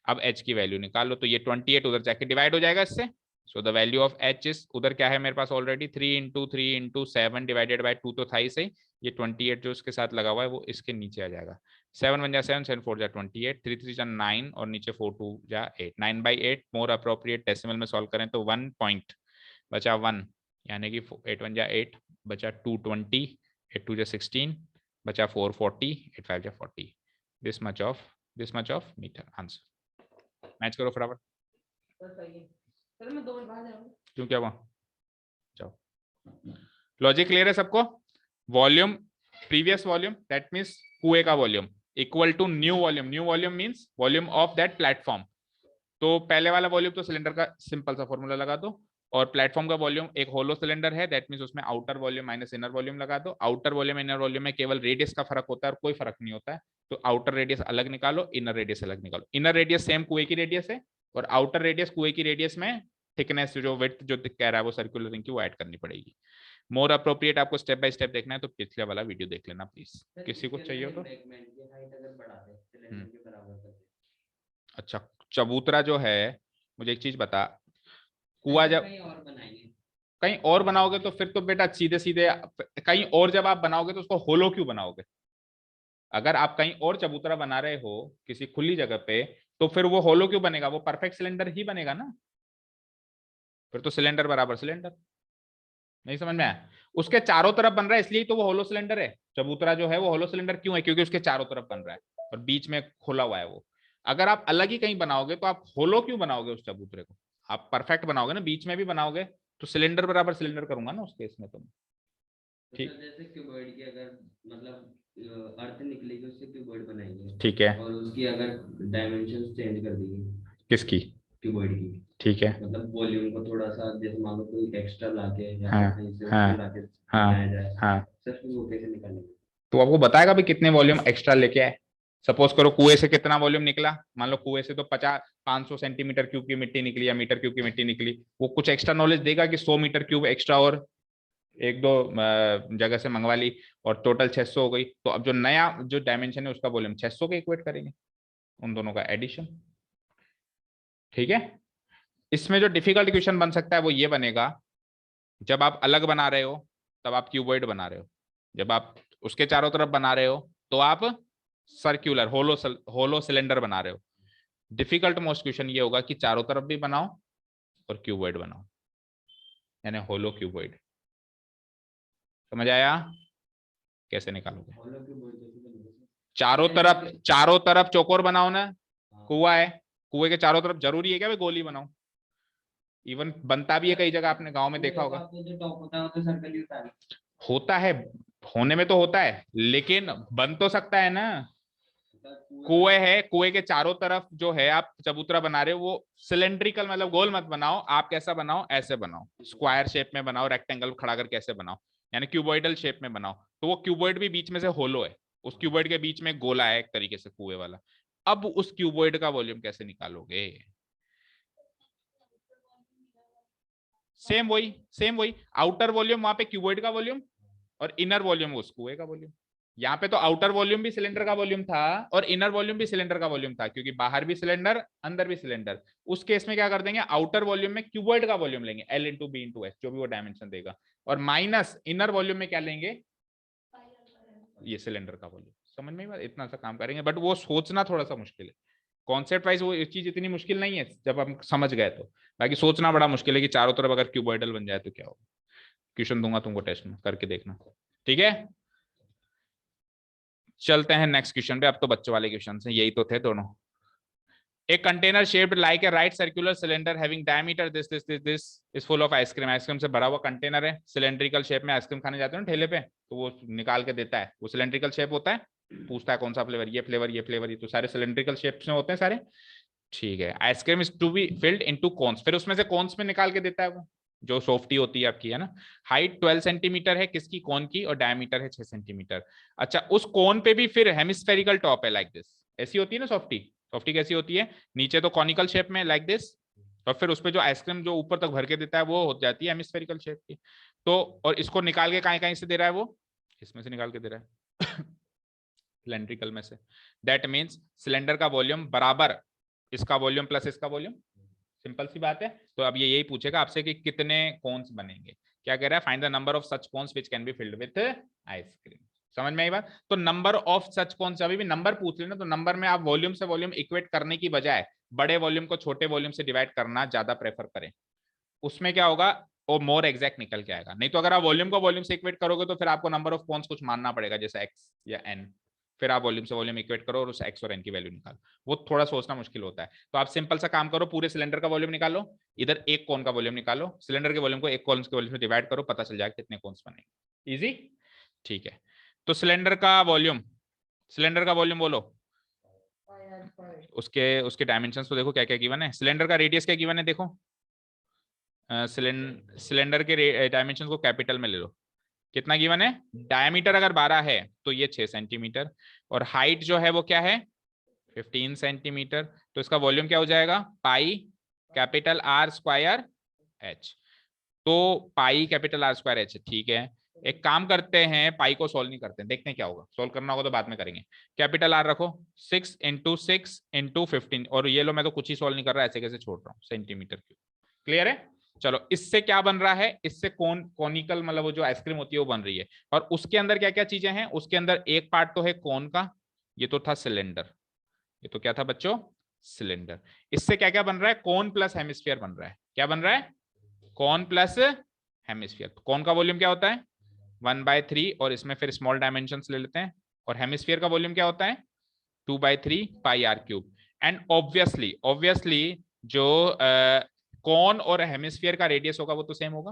अब h की वैल्यू निकाल लो, तो ये 28 उधर जाके डिवाइड हो जाएगा इससे, so the value of h is, उधर क्या है मेरे पास already 3 into 3 into 7 divided by 2, तो था ही सही, ये 28 जो इसके साथ लगा हुआ है वो इसके नीचे आ जाएगा, 7 1 जा 7, 7 4 जा 28, 3 3 जा 9, और नीचे 4 2 जा 8, 9/8 मोर अप्रोप्रिएट डेसिमल में सॉल्व करें तो 1 पॉइंट बचा 1, यानी कि 8 1 जा 8, बचा 220, 8 2 जा 16, बचा 440, 8 5 जा 40, this much of metre answer. Match करो फटाफट। सर सही है सर, मैं 2 मिनट बाहर जाऊंगा। क्यों, क्या हुआ? जाओ। लॉजिक क्लियर है सबको? Volume, previous volume that means कुएं का volume equal to new volume, new volume means volume of that platform. तो पहले वाला वॉल्यूम तो सिलेंडर का सिंपल सा फॉर्मूला लगा दो, और प्लेटफॉर्म का वॉल्यूम एक होलो सिलेंडर है, दैट मींस उसमें outer volume minus inner volume लगा दो। आउटर वॉल्यूम इनर वॉल्यूम में केवल रेडियस का फर्क होता है और कोई फर्क नहीं होता है, तो आउटर रेडियस अलग निकालो, इनर रेडियस अलग निकालो। इनर रेडियस सेम कुएं की रेडियस है, और आउटर रेडियस कुएं की रेडियस में थिकनेस जो विड्थ जो कह रहा है वो सर्कुलर रिंग की, वो ऐड करनी पड़ेगी। मोर अप्रोप्रिएट आपको स्टेप बाय स्टेप देखना है तो पिछले वाला वीडियो देख लेना प्लीज, किसी को चाहिए हो तो। अच्छा, चबूतरा जो है, मुझे एक चीज बता, कुआ जब कहीं और बनाओगे तो फिर तो बेटा सीधे सीधे कहीं और जब आप बनाओगे तो उसको होलो क्यों बनाओगे? अगर आप कहीं और चबूतरा बना रहे हो किसी खुली जगह पे, तो फिर वो होलो क्यों बनेगा? वो परफेक्ट सिलेंडर ही बनेगा ना। फिर तो सिलेंडर बराबर सिलेंडर। नहीं समझ में आया? उसके चारों तरफ बन रहा है इसलिए तो वो होलो सिलेंडर है। चबूतरा जो है वो होलो सिलेंडर क्यों है? क्योंकि उसके चारों तरफ बन रहा है और बीच में खुला हुआ है वो। अगर आप अलग ही कहीं बनाओगे तो आप होलो क्यों बनाओगे उस चबूतरे को? आप परफेक्ट बनाओगे ना, बीच में भी बनाओगे तो सिलेंडर बराबर सिलेंडर करूंगा ना उस केस में तुम। ठीक, जैसे क्यूबॉइड की अगर मतलब अर्थ निकलेगी उससे क्यूबॉइड बनाएंगे, ठीक है। और उसकी अगर डायमेंशन चेंज कर देंगे किसकी? क्यूबॉइड की, ठीक है। मतलब वॉल्यूम को थोड़ा सा, जैसे मान लो कोई एक्स्ट्रा लाके या हाँ फिर कहीं से हाँ उसको लाके हाँ बनाया जाए, हाँ। सर फिर वो कैसे निकालेंगे? तो आपको बताएगा भी कितने वॉल्यूम एक्स्ट्रा लेके आए। सपोज करो कुएं से कितना वॉल्यूम निकला, मान लो कुएं से तो 500 सेंटीमीटर क्यूब की मिट्टी निकली या मीटर क्यूब की मिट्टी निकली, वो कुछ एक्स्ट्रा नॉलेज देगा कि 100 मीटर क्यूब एक्स्ट्रा और एक दो जगह से मंगवा ली और टोटल 600 हो गई। तो अब जो नया जो डायमेंशन है उसका वॉल्यूम 600 के इक्वेट करेंगे, उन दोनों का एडिशन। ठीक है। इसमें जो डिफिकल्ट क्वेश्चन बन सकता है वो ये बनेगा, जब आप अलग बना रहे हो तब आप क्यूबॉइड बना रहे हो, जब आप उसके चारों तरफ बना रहे हो तो आप सर्क्यूलर होलो सिलेंडर बना रहे हो। डिफिकल्ट मोस्ट क्वेश्चन ये होगा कि चारों तरफ भी बनाओ और क्यूबॉइड बनाओ, यानी होलो क्यूबॉइड। समझ आया? कैसे निकालोगे? चारों तरफ चौकोर बनाओ ना। कुआ है, कुएं के चारों तरफ जरूरी है क्या गोली बनाओ? इवन बनता भी है कई जगह, आपने गांव में देखा होगा। जो टॉप होता है वो तो सर्कल ही होता है। होता है, होने में तो होता है, लेकिन बन तो सकता है ना। कुएं है, कुएं के चारों तरफ जो है आप चबूतरा बना रहे हो वो सिलेंड्रिकल, मतलब गोल मत बनाओ आप। कैसा बनाओ? ऐसे बनाओ, स्क्वायर शेप में बनाओ, रेक्टेंगल खड़ा करके ऐसे बनाओ, यानी क्यूबॉइडल शेप में बनाओ। तो वो क्यूबॉइड भी बीच में से होलो है, उस क्यूबॉइड के बीच में गोला है एक तरीके से कुएं वाला। अब उस क्यूबॉइड का वॉल्यूम कैसे निकालोगे? सेम वही आउटर वॉल्यूम वहां पे क्यूबॉइड का वॉल्यूम और इनर वॉल्यूम उस कुएं का वॉल्यूम। यहाँ पे तो आउटर वॉल्यूम भी सिलेंडर का वॉल्यूम था और इनर वॉल्यूम भी सिलेंडर का वॉल्यूम था, क्योंकि बाहर भी सिलेंडर अंदर भी सिलेंडर। उस केस में क्या कर देंगे, आउटर वॉल्यूम में क्यूबॉइड का वॉल्यूम लेंगे, L into B into S, जो भी वो डायमेंशन देगा, और माइनस इनर वॉल्यूम में क्या लेंगे, ये सिलेंडर का वॉल्यूम। समझ में बात? इतना सा काम करेंगे, बट वो सोचना थोड़ा सा मुश्किल है। कॉन्सेप्ट वाइज वो चीज इतनी मुश्किल नहीं है जब हम समझ गए तो, बाकी सोचना बड़ा मुश्किल है कि चारों तरफ अगर क्यूबॉइडल बन जाए तो क्या होगा। क्वेश्चन दूंगा तुमको टेस्ट में, करके देखना। ठीक है, चलते हैं नेक्स्ट क्वेश्चन पे। अब तो बच्चों वाले क्वेश्चन हैं, यही तो थे दोनों। A container shaped like a right circular cylinder having diameter this is full of ice cream। Ice cream से भरा हुआ कंटेनर है, सिलेंड्रिकल शेप में। आइसक्रीम खाने जाते हो ना ठेले पे, तो वो निकाल के देता है, वो सिलेंड्रिकल शेप होता है, पूछता है कौन सा फ्लेवर, ये फ्लेवर ये फ्लेवर, ये तो सारे सिलेंड्रिकल शेप में होते हैं सारे। ठीक है, ice cream is to be filled into cones, फिर उसमें से कोन्स में निकाल के देता है वो, जो सॉफ्टी होती है आपकी, है ना। हाइट 12 सेंटीमीटर है किसकी, कोन की, और डायमीटर है 6 सेंटीमीटर। अच्छा, उस कोन पे भी फिर हेमिस्फेरिकल टॉप है, लाइक दिस। ऐसी होती है ना सॉफ्टी, सॉफ्टी कैसी होती है, नीचे तो कॉनिकल शेप में लाइक दिस, और फिर उसपे जो आइसक्रीम जो ऊपर तक भर के देता है वो हो जाती है हेमिस्फेरिकल शेप की। तो और इसको निकाल के कहीं कहीं से दे रहा है वो, इसमें से निकाल के दे रहा है सिलेंड्रिकल में से। दैट मीन्स सिलेंडर का वॉल्यूम बराबर इसका वॉल्यूम प्लस इसका वॉल्यूम। सिंपल सी बात है। तो अब ये यही पूछेगा आपसे कि कितने कोन्स बनेंगे। क्या कह रहा है, find the number of such cones which can be filled with ice cream. समझ में आई बात? तो नंबर ऑफ सच कोन्स, अभी भी नंबर पूछ लेना तो नंबर में आप वॉल्यूम से वॉल्यूम इक्वेट करने की बजाय बड़े वॉल्यूम को छोटे वॉल्यूम से डिवाइड करना ज्यादा प्रेफर करें। उसमें क्या होगा, वो मोर एग्जैक्ट निकल के आएगा। नहीं तो अगर आप वॉल्यूम को वॉल्यूम से इक्वेट करोगे तो फिर आपको नंबर ऑफ कोन्स कुछ मानना पड़ेगा, जैसे एक्स या एन, फिर आप वॉल्यूम से वॉल्यूम इक्वेट करो और उस एक्स और एन की वैल्यू निकालो। वो थोड़ा सोचना मुश्किल होता है। तो आप सिंपल सा काम करो, पूरे सिलेंडर का वॉल्यूम निकालो, इधर एक कोन का वॉल्यूम निकालो, सिलेंडर के वॉल्यूम को एक कोन के वॉल्यूम से डिवाइड करो, पता चल जाएगा कितने कोन्स बनेंगे। इजी, ठीक है। तो सिलेंडर का वॉल्यूम बोलो, उसके डायमेंशंस तो देखो क्या क्या गिवन है। सिलेंडर का रेडियस क्या गिवन है देखो, सिलेंडर के डायमेंशन को कैपिटल में ले लो, कितना गिवन है। डायमीटर अगर 12 है तो ये 6 सेंटीमीटर, और हाइट जो है वो क्या है 15 सेंटीमीटर। तो इसका वॉल्यूम क्या हो जाएगा, pi capital R square H. तो pi capital R square H, ठीक है। एक काम करते हैं, पाई को सोल्व नहीं करते हैं, देखते हैं क्या होगा। सोल्व करना होगा तो बाद में करेंगे। कैपिटल आर रखो, 6 इंटू 6 इंटू 15, और ये लो मैं तो कुछ ही सोल्व नहीं कर रहा, ऐसे कैसे छोड़ रहा हूँ, सेंटीमीटर क्यूब। क्लियर है। चलो, इससे क्या बन रहा है, इससे कॉनिकल मतलब वो जो आइसक्रीम होती है वो बन रही है। और उसके अंदर क्या क्या चीजें हैं, उसके अंदर एक पार्ट तो है कोन का, ये तो था सिलेंडर, ये तो क्या था बच्चों, सिलेंडर। इससे क्या क्या बन रहा है, कोन प्लस हेमिस्फीयर बन रहा है। क्या बन रहा है, कोन प्लस हेमिस्फीयर। कोन का वॉल्यूम क्या होता है 1/3, और इसमें फिर स्मॉल डायमेंशंस ले लेते हैं। और हेमिस्फीयर का वॉल्यूम क्या होता है 2/3 पाई आर क्यूब। एंड ऑब्वियसली जो कोन और हेमिस्फीयर का रेडियस होगा वो तो सेम होगा,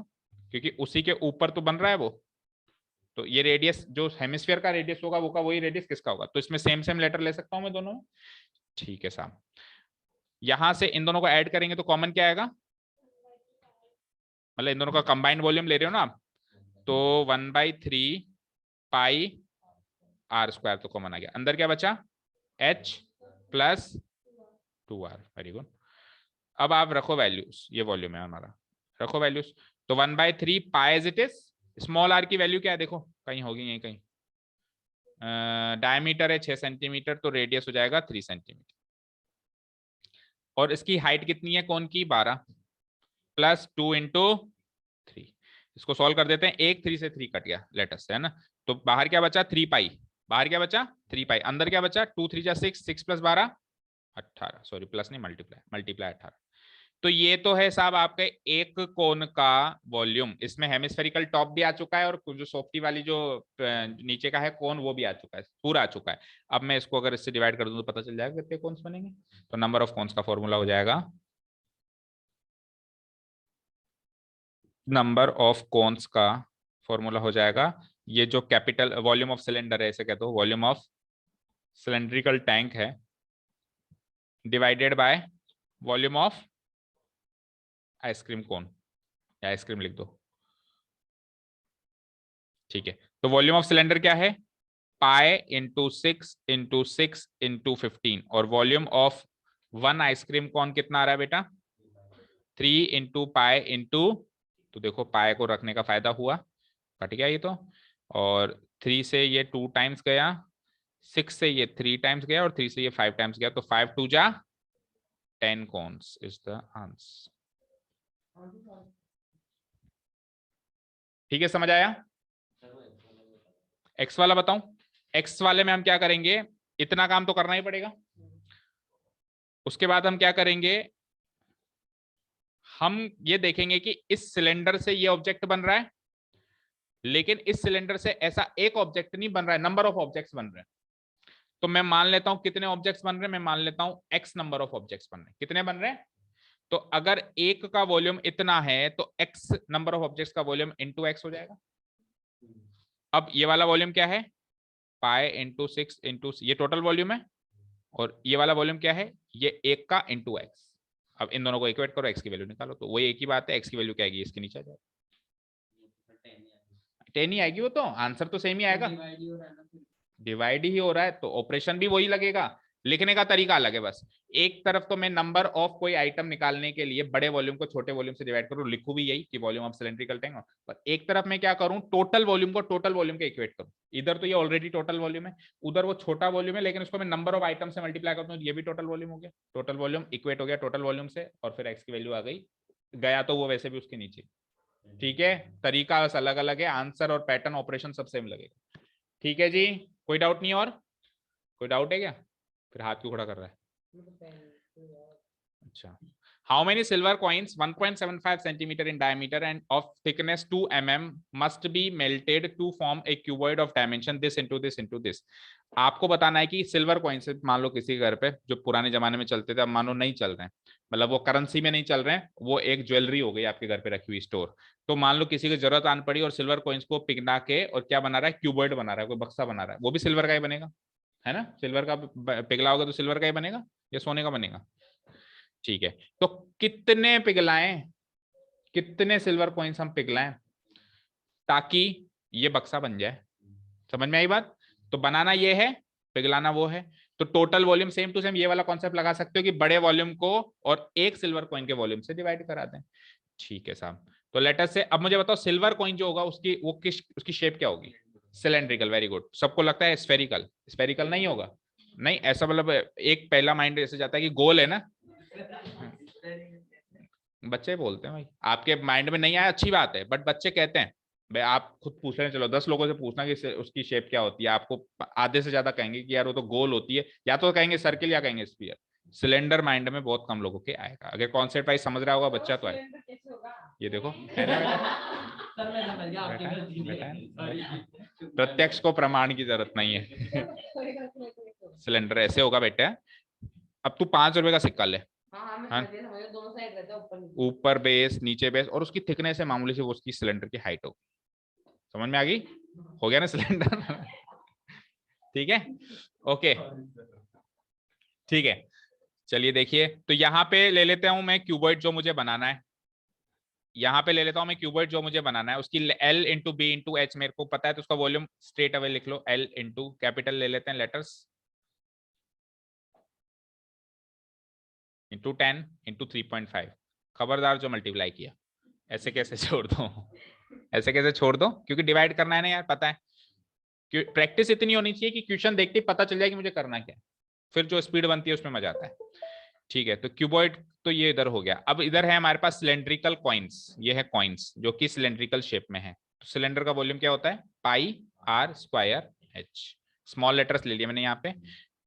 क्योंकि उसी के ऊपर तो बन रहा है वो। तो ये रेडियस जो हेमिस्फीयर का रेडियस होगा वो का वही रेडियस किसका होगा, तो इसमें सेम सेम लेटर ले सकता हूं मैं दोनों में। ठीक है साहब, यहां से इन दोनों को ऐड करेंगे तो कॉमन क्या आएगा, मतलब इन दोनों का कंबाइंड वॉल्यूम ले रहे हो ना आप, तो 1/3 पाई आर स्क्वायर तो कॉमन आ गया। अंदर क्या बचा h plus 2r। Very good. अब आप रखो वैल्यूज, ये वॉल्यूम है हमारा, रखो वैल्यूज। तो 1/3 pi as it is, small R की वैल्यू क्या है देखो, कहीं होगी यहीं कहीं। डायमीटर है 6 सेंटीमीटर, तो रेडियस हो जाएगा 3 सेंटीमीटर। और इसकी हाइट कितनी है कोन की 12, प्लस 2 इंटू 3। इसको सॉल्व कर देते हैं, एक 3 से 3 कट गया लेटस से, है ना। तो बाहर क्या बचा 3 पाई, बाहर क्या बचा 3 पाई, अंदर क्या बचा 2 3 जा 6, 6 प्लस 12 18, सॉरी प्लस नहीं मल्टीप्लाई 18। तो ये तो है साहब आपके एक कोन का वॉल्यूम। इसमें हेमिस्फेरिकल टॉप भी आ चुका है, और जो सोफ्टी वाली जो नीचे का है कोन वो भी आ चुका है, पूरा आ चुका है। अब मैं इसको अगर इससे डिवाइड कर दूं तो पता चल जाएगा कितने कोन्स बनेंगे। तो नंबर ऑफ कोन्स का फॉर्मूला हो जाएगा, नंबर ऑफ कोन्स का फॉर्मूला हो जाएगा, ये जो कैपिटल वॉल्यूम ऑफ सिलेंडर है, इसे कहते हो वॉल्यूम ऑफ सिलेंड्रिकल टैंक है, divided by volume of ice cream cone, या आइसक्रीम लिख दो। ठीक है, तो वॉल्यूम ऑफ सिलेंडर क्या है पाई इंटू 6 इंटू 6 इंटू 15, और volume of one ice cream cone कितना आ रहा है बेटा 3 इंटू पाई इंटू, तो देखो पाई को रखने का फायदा हुआ, कट गया ये तो, और 3 से ये 2 टाइम्स गया, 6 से ये 3 टाइम्स गया, और 3 से ये 5 टाइम्स गया, तो 5 2 जा 10 कोन्स इज द आंसर। ठीक है, समझ आया। एक्स वाला बताऊं, एक्स वाले में हम क्या करेंगे, इतना काम तो करना ही पड़ेगा। उसके बाद हम क्या करेंगे, हम ये देखेंगे कि इस सिलेंडर से ये ऑब्जेक्ट बन रहा है, लेकिन इस सिलेंडर से ऐसा एक ऑब्जेक्ट नहीं बन रहा है, नंबर ऑफ ऑब्जेक्ट्स बन रहे हैं। तो मैं मान लेता हूं कितने ऑब्जेक्ट्स बन रहे हैं, मैं मान लेता हूं एक्स नंबर ऑफ ऑब्जेक्ट्स बन रहे हैं। कितने बन रहे हैं, तो अगर एक का वॉल्यूम इतना है तो एक्स नंबर ऑफ ऑब्जेक्ट्स का वॉल्यूम इंटू एक्स हो जाएगा। अब ये वाला वॉल्यूम क्या है पाई इंटू 6 इंटू, ये टोटल वॉल्यूम है, और ये वाला वॉल्यूम क्या है ये एक का इंटू एक्स। अब इन दोनों को इक्वेट करो, एक्स की वैल्यू निकालो, तो वही एक ही बात है, एक्स की वैल्यू क्या आएगी इसके नीचे आ जाएगा 10 ही आएगी, वो तो आंसर तो सेम ही आएगा, डिवाइड ही हो रहा है तो ऑपरेशन भी वही लगेगा, लिखने का तरीका अलग है बस। एक तरफ तो मैं नंबर ऑफ कोई आइटम निकालने के लिए बड़े वॉल्यूम को छोटे वॉल्यूम से डिवाइड करूं, लिखूं भी यही कि वॉल्यूम ऑफ सिलेंड्रिकल टैंक, पर एक तरफ मैं क्या करूं टोटल वॉल्यूम को टोटल वॉल्यूम के इक्वेट करूं। इधर तो ये ऑलरेडी टोटल वॉल्यूम है, उधर वो छोटा वॉल्यूम है, लेकिन उसको मैं नंबर ऑफ आइटम से मल्टीप्लाई करता हूं, ये भी टोटल वॉल्यूम हो गया, टोटल वॉल्यूम इक्वेट हो गया टोटल वॉल्यूम से, और फिर एक्स की वैल्यू आ गई, गया तो वो वैसे भी उसके नीचे। ठीक है, तरीका बस अलग अलग है, आंसर और पैटर्न ऑपरेशन सब सेम लगेगा। ठीक है जी, कोई डाउट नहीं, और कोई डाउट है क्या, फिर हाथ क्यों खड़ा कर रहा है। अच्छा, how many silver coins 1.75 centimeter in diameter and of thickness 2 mm must be melted to form a cuboid of dimension this into this into this. आपको बताना है कि सिल्वर कॉइन से, मान लो किसी घर पे जो पुराने जमाने में चलते थे, अब मानो नहीं चल रहे हैं, मतलब वो करेंसी में नहीं चल रहे हैं, वो एक ज्वेलरी हो गई आपके घर पे रखी हुई स्टोर। तो मान लो किसी की जरूरत आन पड़ी और सिल्वर कॉइन्स को पिघला के और क्या बना रहा है, क्यूबॉइड बना रहा है, कोई बक्सा बना रहा है, वो भी सिल्वर का ही बनेगा, है ना। सिल्वर का पिघला होगा तो सिल्वर का ही बनेगा या सोने का बनेगा। ठीक है, तो कितने पिघलाएं, कितने सिल्वर कॉइन्स हम पिघलाएं ताकि ये बक्सा बन जाए। समझ में आई बात। तो बनाना ये है, पिघलाना वो है। तो total volume same to same ये वाला कॉन्सेप्ट लगा सकते हो कि बड़े वॉल्यूम को और एक सिल्वर कॉइन के वॉल्यूम से डिवाइड करा दें। ठीक है साहब। तो लेटर से अब मुझे बताओ सिल्वर कॉइन जो होगा उसकी वो किस उसकी शेप क्या होगी। सिलेंड्रिकल। Very good. सबको लगता है स्फेरिकल, स्फेरिकल नहीं होगा। नहीं, ऐसा मतलब एक पहला माइंड ऐसे जाता है कि गोल है ना। बच्चे बोलते हैं भाई, आपके माइंड में नहीं आया अच्छी बात है, बट बच्चे कहते हैं। भाई आप खुद पूछ रहे हैं, चलो 10 लोगों से पूछना कि उसकी शेप क्या होती है, आपको आधे से ज्यादा कहेंगे कि यार वो तो गोल होती है, या तो कहेंगे सर्किल या कहेंगे स्फीयर। सिलेंडर माइंड में बहुत कम लोगों के आएगा। अगर कॉन्सेप्ट वाइज समझ रहा होगा बच्चा तो आए। ये देखो है ना बेटा, प्रत्यक्ष को प्रमाण की जरूरत नहीं है। सिलेंडर ऐसे होगा बेटा। अब तू 5 रुपए का सिक्का ले, हाँ, ऊपर बेस नीचे बेस और उसकी थिकनेस है मामूली से, वो उसकी सिलेंडर की हाइट होगी। समझ में आ गई। हो गया ना सिलेंडर। ठीक है, ओके, ठीक है। चलिए देखिए, तो यहां पे ले लेता हूं मैं क्यूबॉइड जो मुझे बनाना है। यहां पे ले लेता हूं मैं क्यूबॉइड जो मुझे बनाना है, उसकी L into B into H मेरे को पता है, तो उसका वॉल्यूम स्ट्रेट अवे लिख लो। L इंटू कैपिटल ले लेते हैं लेटर्स, इंटू 10 इंटू 3.5। खबरदार जो मल्टीप्लाई किया ऐसे कैसे छोड़ दो, ऐसे कैसे छोड़ दो, क्योंकि डिवाइड करना है ना यार, पता है। प्रैक्टिस इतनी होनी चाहिए कि क्वेश्चन देखते ही पता चल जाए कि मुझे करना क्या है, फिर जो स्पीड बनती है उसमें मजा आता है। ठीक है, तो क्यूबॉइड तो ये इधर हो गया। अब इधर है हमारे पास सिलेंड्रिकल कॉइन्स, ये है कॉइन्स जो कि सिलेंड्रिकल शेप में है। तो सिलेंडर का वॉल्यूम क्या होता है, pi R square H. Small letters ले लिया मैंने यहाँ पे।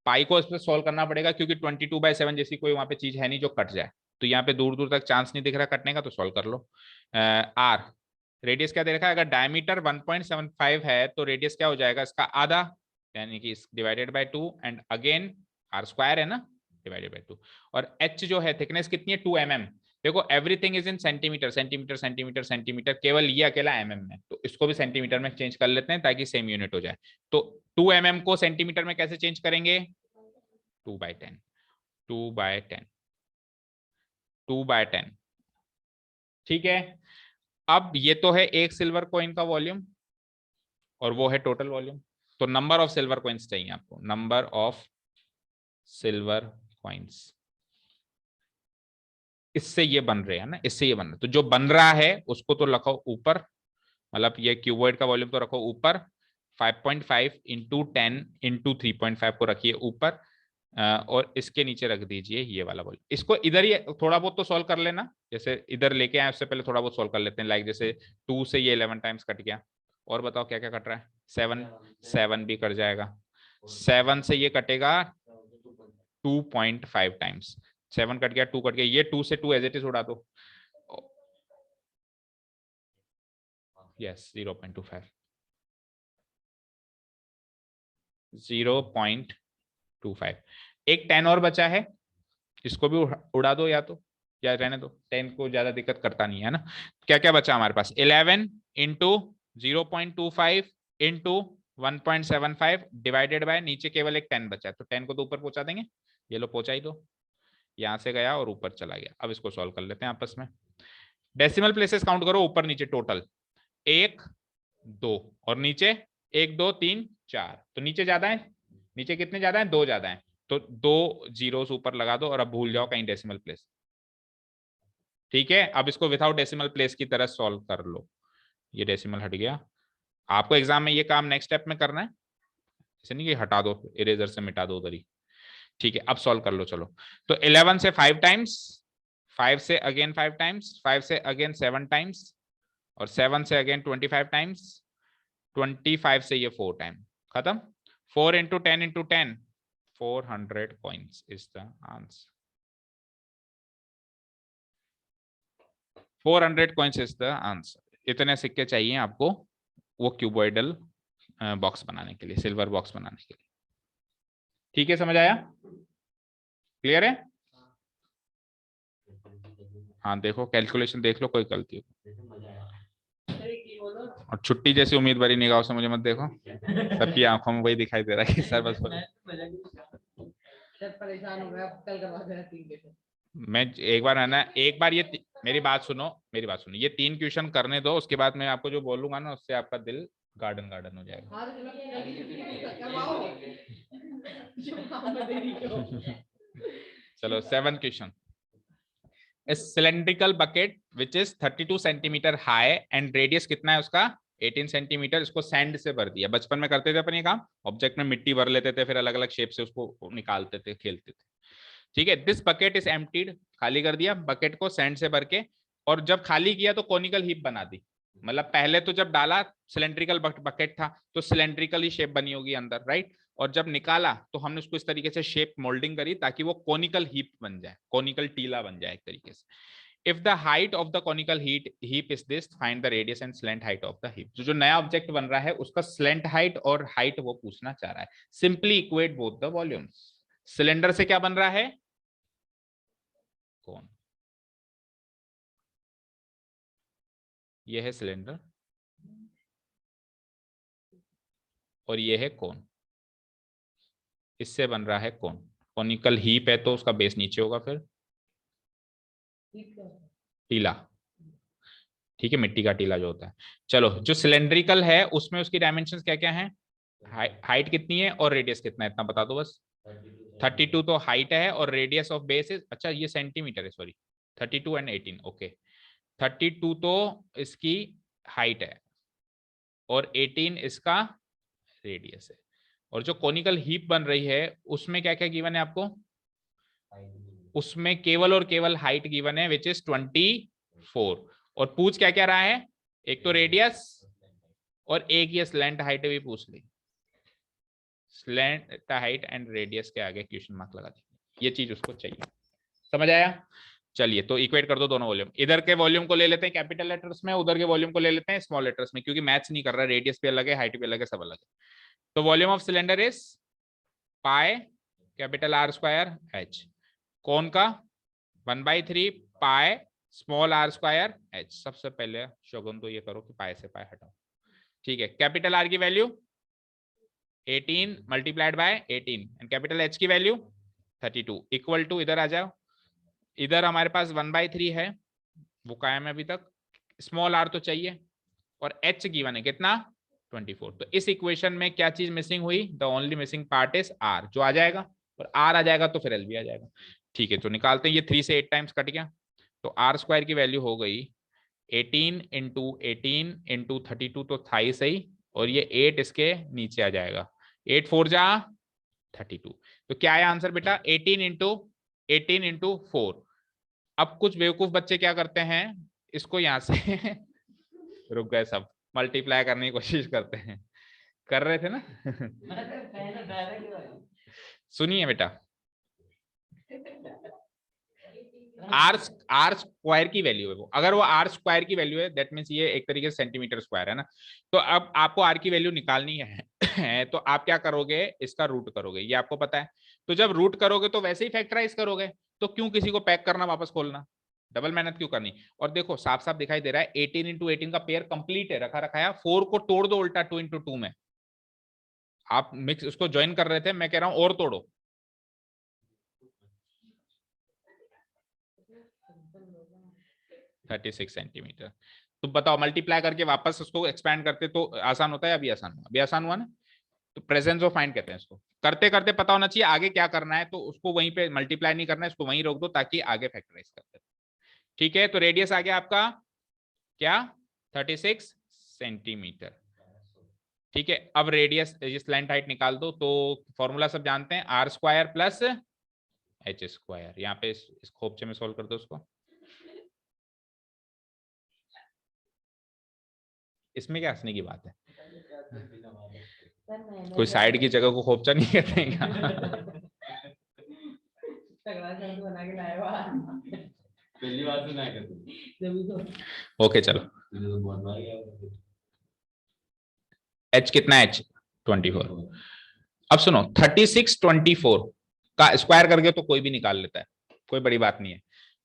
पाई को इस पर सोल्व करना पड़ेगा क्योंकि 22/7 जैसी कोई वहां पे चीज है नहीं जो कट जाए, तो यहाँ पे दूर दूर तक चांस नहीं दिख रहा कटने का, तो सोल्व कर लो। आर रेडियस क्या दे रखा है, अगर डायमीटर 1.75 है तो रेडियस क्या हो जाएगा इसका आधा, यानी कि divided by 2 and again R square है ना, डिवाइडेड बाय 2। और एच जो है थिकनेस कितनी है 2 mm। देखो everything is in centimetre centimetre centimetre centimetre, केवल ये अकेला mm में, तो इसको भी सेंटीमीटर में चेंज कर लेते हैं ताकि सेम यूनिट हो जाए। तो 2 mm को सेंटीमीटर में कैसे चेंज करेंगे, 2/10 2/10 2/10। ठीक है, अब ये तो है एक सिल्वर कॉइन का वॉल्यूम और वो है टोटल वॉल्यूम। तो नंबर ऑफ सिल्वर कॉइन्स चाहिए आपको, नंबर ऑफ सिल्वर कॉइन्स। इससे ये बन रहे हैं ना, इससे ये बन रहा है, तो जो बन रहा है उसको तो रखो ऊपर, मतलब ये क्यूबॉइड का वॉल्यूम तो रखो ऊपर। 5.5 इंटू 10 इंटू 3.5 को रखिए ऊपर, और इसके नीचे रख दीजिए ये वाला वॉल्यूम। इसको इधर ही थोड़ा बहुत तो सॉल्व कर लेना, जैसे इधर लेके आए उससे पहले थोड़ा बहुत सॉल्व कर लेते हैं। लाइक जैसे 2 से ये 11 टाइम्स कट गया, और बताओ क्या क्या कट रहा है, 7 7 भी कट जाएगा, 7 से ये कटेगा 2.5 टाइम्स, 7 कट गया 2 कट गया, ये 2 से 2 एज इट इज उड़ा दो। यस 0.25 0.25। एक 10 और बचा है, इसको भी उड़ा दो, या रहने दो, 10 को ज्यादा दिक्कत करता नहीं है ना। क्या क्या बचा हमारे पास, 11 इंटू 0.25 इंटू 1.75 डिवाइडेड बाय, नीचे केवल एक 10 बचा है, तो 10 को तो ऊपर पहुंचा देंगे। ये लो पहुंचा ही दो, यहां से गया और ऊपर चला गया। अब इसको सॉल्व कर लेते हैं आपस में। डेसिमल प्लेसेस काउंट करो, ऊपर नीचे टोटल 1 2 और नीचे 1 2 3 4, तो नीचे ज्यादा है, नीचे कितने ज्यादा है, 2 ज्यादा है, तो 2 जीरोस ऊपर लगा दो और अब भूल जाओ कहीं डेसिमल प्लेस। ठीक है, अब इसको विदाउट डेसिमल प्लेस की तरह सॉल्व कर लो। ये डेसिमल हट गया। आपको एग्जाम में ये काम नेक्स्ट स्टेप में करना है, ऐसे नहीं कि हटा दो इरेजर से मिटा दो उधर ही। ठीक है, अब सॉल्व कर लो चलो। तो 11 से 5 टाइम्स, 5 से अगेन 5 टाइम्स, 5 से अगेन 7 टाइम्स, और 7 से अगेन 25 टाइम्स, 25 से ये 4 टाइम, खत्म। 4 into 10 into 10 400 coins is the answer. 400 coins is the answer. इतने सिक्के चाहिए आपको वो क्यूबॉइडल बॉक्स बनाने के लिए, सिल्वर बॉक्स बनाने के लिए। ठीक है, समझ आया? क्लियर है? हाँ देखो, कैलकुलेशन देख लो, कोई गलती हो। और छुट्टी जैसी उम्मीद भरी निगाहों से मुझे मत देखो, सबकी आंखों में वही दिखाई दे रहा है कि सर बस परेशान हो गया, कल करवा देना 3 क्वेश्चन। मैं एक बार है ना, एक बार ये मेरी बात सुनो, ये 3 क्वेश्चन करने दो, उसके बाद मैं आपको जो बोलूंगा ना उससे आपका दिल गार्डन गार्डन हो जाएगा। हाँ तो चलो जल्दी छुट्टी करवाओ। चलो 7th question. A cylindrical bucket which is 32 centimetre high and radius कितना है उसका 18 सेंटीमीटर, इसको सैंड से भर दिया। बचपन में करते थे अपन ये काम, ऑब्जेक्ट में मिट्टी भर लेते थे, फिर अलग अलग शेप से उसको निकालते थे, खेलते थे। ठीक है, दिस बकेट इज एम्प्टीड, खाली कर दिया बकेट को सैंड से भर के, और जब खाली किया तो कॉनिकल हीप बना दी। मतलब पहले तो जब डाला सिलेंड्रिकल बकेट था तो सिलेंड्रिकल ही शेप बनी होगी अंदर, राइट, और जब निकाला तो हमने उसको इस तरीके से शेप मोल्डिंग करी ताकि वो कॉनिकल हीप बन जाए, कॉनिकल टीला बन जाए एक तरीके से। If the height of the conical heap is this, find the radius and slant height of the heap. जो नया ऑब्जेक्ट बन रहा है उसका स्लेंट हाइट और हाइट वो पूछना चाह रहा है। Simply equate both the volumes. Cylinder से क्या बन रहा है, कौन, ये है सिलेंडर और ये है कौन, इससे बन रहा है कौन। कॉनिकल हीप है तो उसका बेस नीचे होगा, फिर टीला, ठीक है, मिट्टी का टीला जो होता है। चलो, जो सिलेंड्रिकल है उसमें उसकी डायमेंशंस क्या क्या हैं, हाइट कितनी है और रेडियस कितना है, इतना बता दो बस। 32 तो हाइट है और रेडियस ऑफ बेस इज, अच्छा ये सेंटीमीटर है, सॉरी 32 एंड 18, ओके। 32 तो इसकी हाइट है और 18 इसका रेडियस है। और जो कॉनिकल हीप बन रही है उसमें क्या क्या गिवन है आपको, उसमें केवल और केवल हाइट गिवन है विच इज 24, और पूछ क्या क्या रहा है, एक तो रेडियस और एक ये स्लैंट हाइट भी पूछ ली। स्लैंट हाइट एंड रेडियस के आगे क्वेश्चन मार्क लगा दी, ये चीज उसको चाहिए। समझ आया? चलिए तो इक्वेट कर दो दोनों वॉल्यूम। इधर के वॉल्यूम को ले लेते हैं कैपिटल लेटर्स में, उधर के वॉल्यूम को ले लेते हैं स्मॉल लेटर्स में, क्योंकि मैथ्स नहीं कर रहा, रेडियस भी अलग है, हाइट भी अलग है, सब अलग है। तो volume of cylinder is pi capital R square H, कौन का 1/3 pi small R square H. सबसे पहले शोगुन तो ये करो कि पाई से पाई हटाओ, ठीक है। कैपिटल आर की value 18 multiplied by 18 and capital H की वैल्यू 32 इक्वल टू, इधर आ जाओ, इधर हमारे पास 1/3 है वो कायम है अभी तक, स्मॉल आर तो चाहिए और एच गिवन है कितना 24। तो इस इक्वेशन में क्या चीज मिसिंग हुई, the only missing part is R, जो आ जाएगा, और आर आ जाएगा तो फिर एल भी आ जाएगा। ठीक है, तो निकालते हैं, ये 3 से 8 टाइम्स कट गया, तो आर स्क्वायर की वैल्यू हो गई 18 इंटू 18 इंटू 32 तो था ही सही, और ये 8 इसके नीचे आ जाएगा, 8 4 जा 32। तो क्या है आंसर बेटा, 18 इंटू 4। अब कुछ बेवकूफ बच्चे क्या करते हैं, इसको यहां से रुक गए सब, मल्टीप्लाई करने की कोशिश करते हैं, कर रहे थे ना सुनिए बेटा, आर स्क्वायर की वैल्यू है वो, अगर वो आर स्क्वायर की वैल्यू है दैट मींस ये एक तरीके से सेंटीमीटर स्क्वायर है ना। तो अब आपको आर की वैल्यू निकालनी है तो आप क्या करोगे, इसका रूट करोगे, ये आपको पता है। तो जब रूट करोगे तो वैसे ही फैक्टराइज करोगे, तो क्यों किसी को पैक करना वापस खोलना, डबल मेहनत क्यों करनी। और देखो साफ साफ दिखाई दे रहा है 18 इंटू 18 का पेयर कंप्लीट है, रखा रखा है। 4 को तोड़ दो उल्टा 2 इंटू 2 में, आप मिक्स उसको ज्वाइन कर रहे थे, मैं कह रहा हूं और तोड़ो, थर्टी 36 सेंटीमीटर। तो बताओ मल्टीप्लाई करके वापस उसको एक्सपैंड करते तो आसान होता है, अभी आसान हुआ, अभी आसान हुआ ना। तो प्रेजेंस ऑफ माइंड कहते हैं इसको, करते करते पता होना चाहिए आगे क्या करना है, तो उसको वहीं पे मल्टीप्लाई नहीं करना है, इसको वहीं रोक दो ताकि आगे फैक्टराइज करते। ठीक है, तो रेडियस आ गया आपका क्या 36 सेंटीमीटर। ठीक है, अब रेडियस स्लैंट हाइट निकाल दो, तो फॉर्मूला सब जानते हैं, R square plus H square. यहाँ पे इस खोपचे में सोल्व कर दो उसको, इसमें क्या हंसने की बात है, कोई साइड की जगह को खोपचा नहीं कहते हैं पहली बार सुना है जब तो ओके चलो, तुझे तो बहुत बार गया h कितना है? h 24। अब सुनो, 36 24 का स्क्वायर करके तो कोई भी निकाल लेता है, कोई बड़ी बात नहीं है।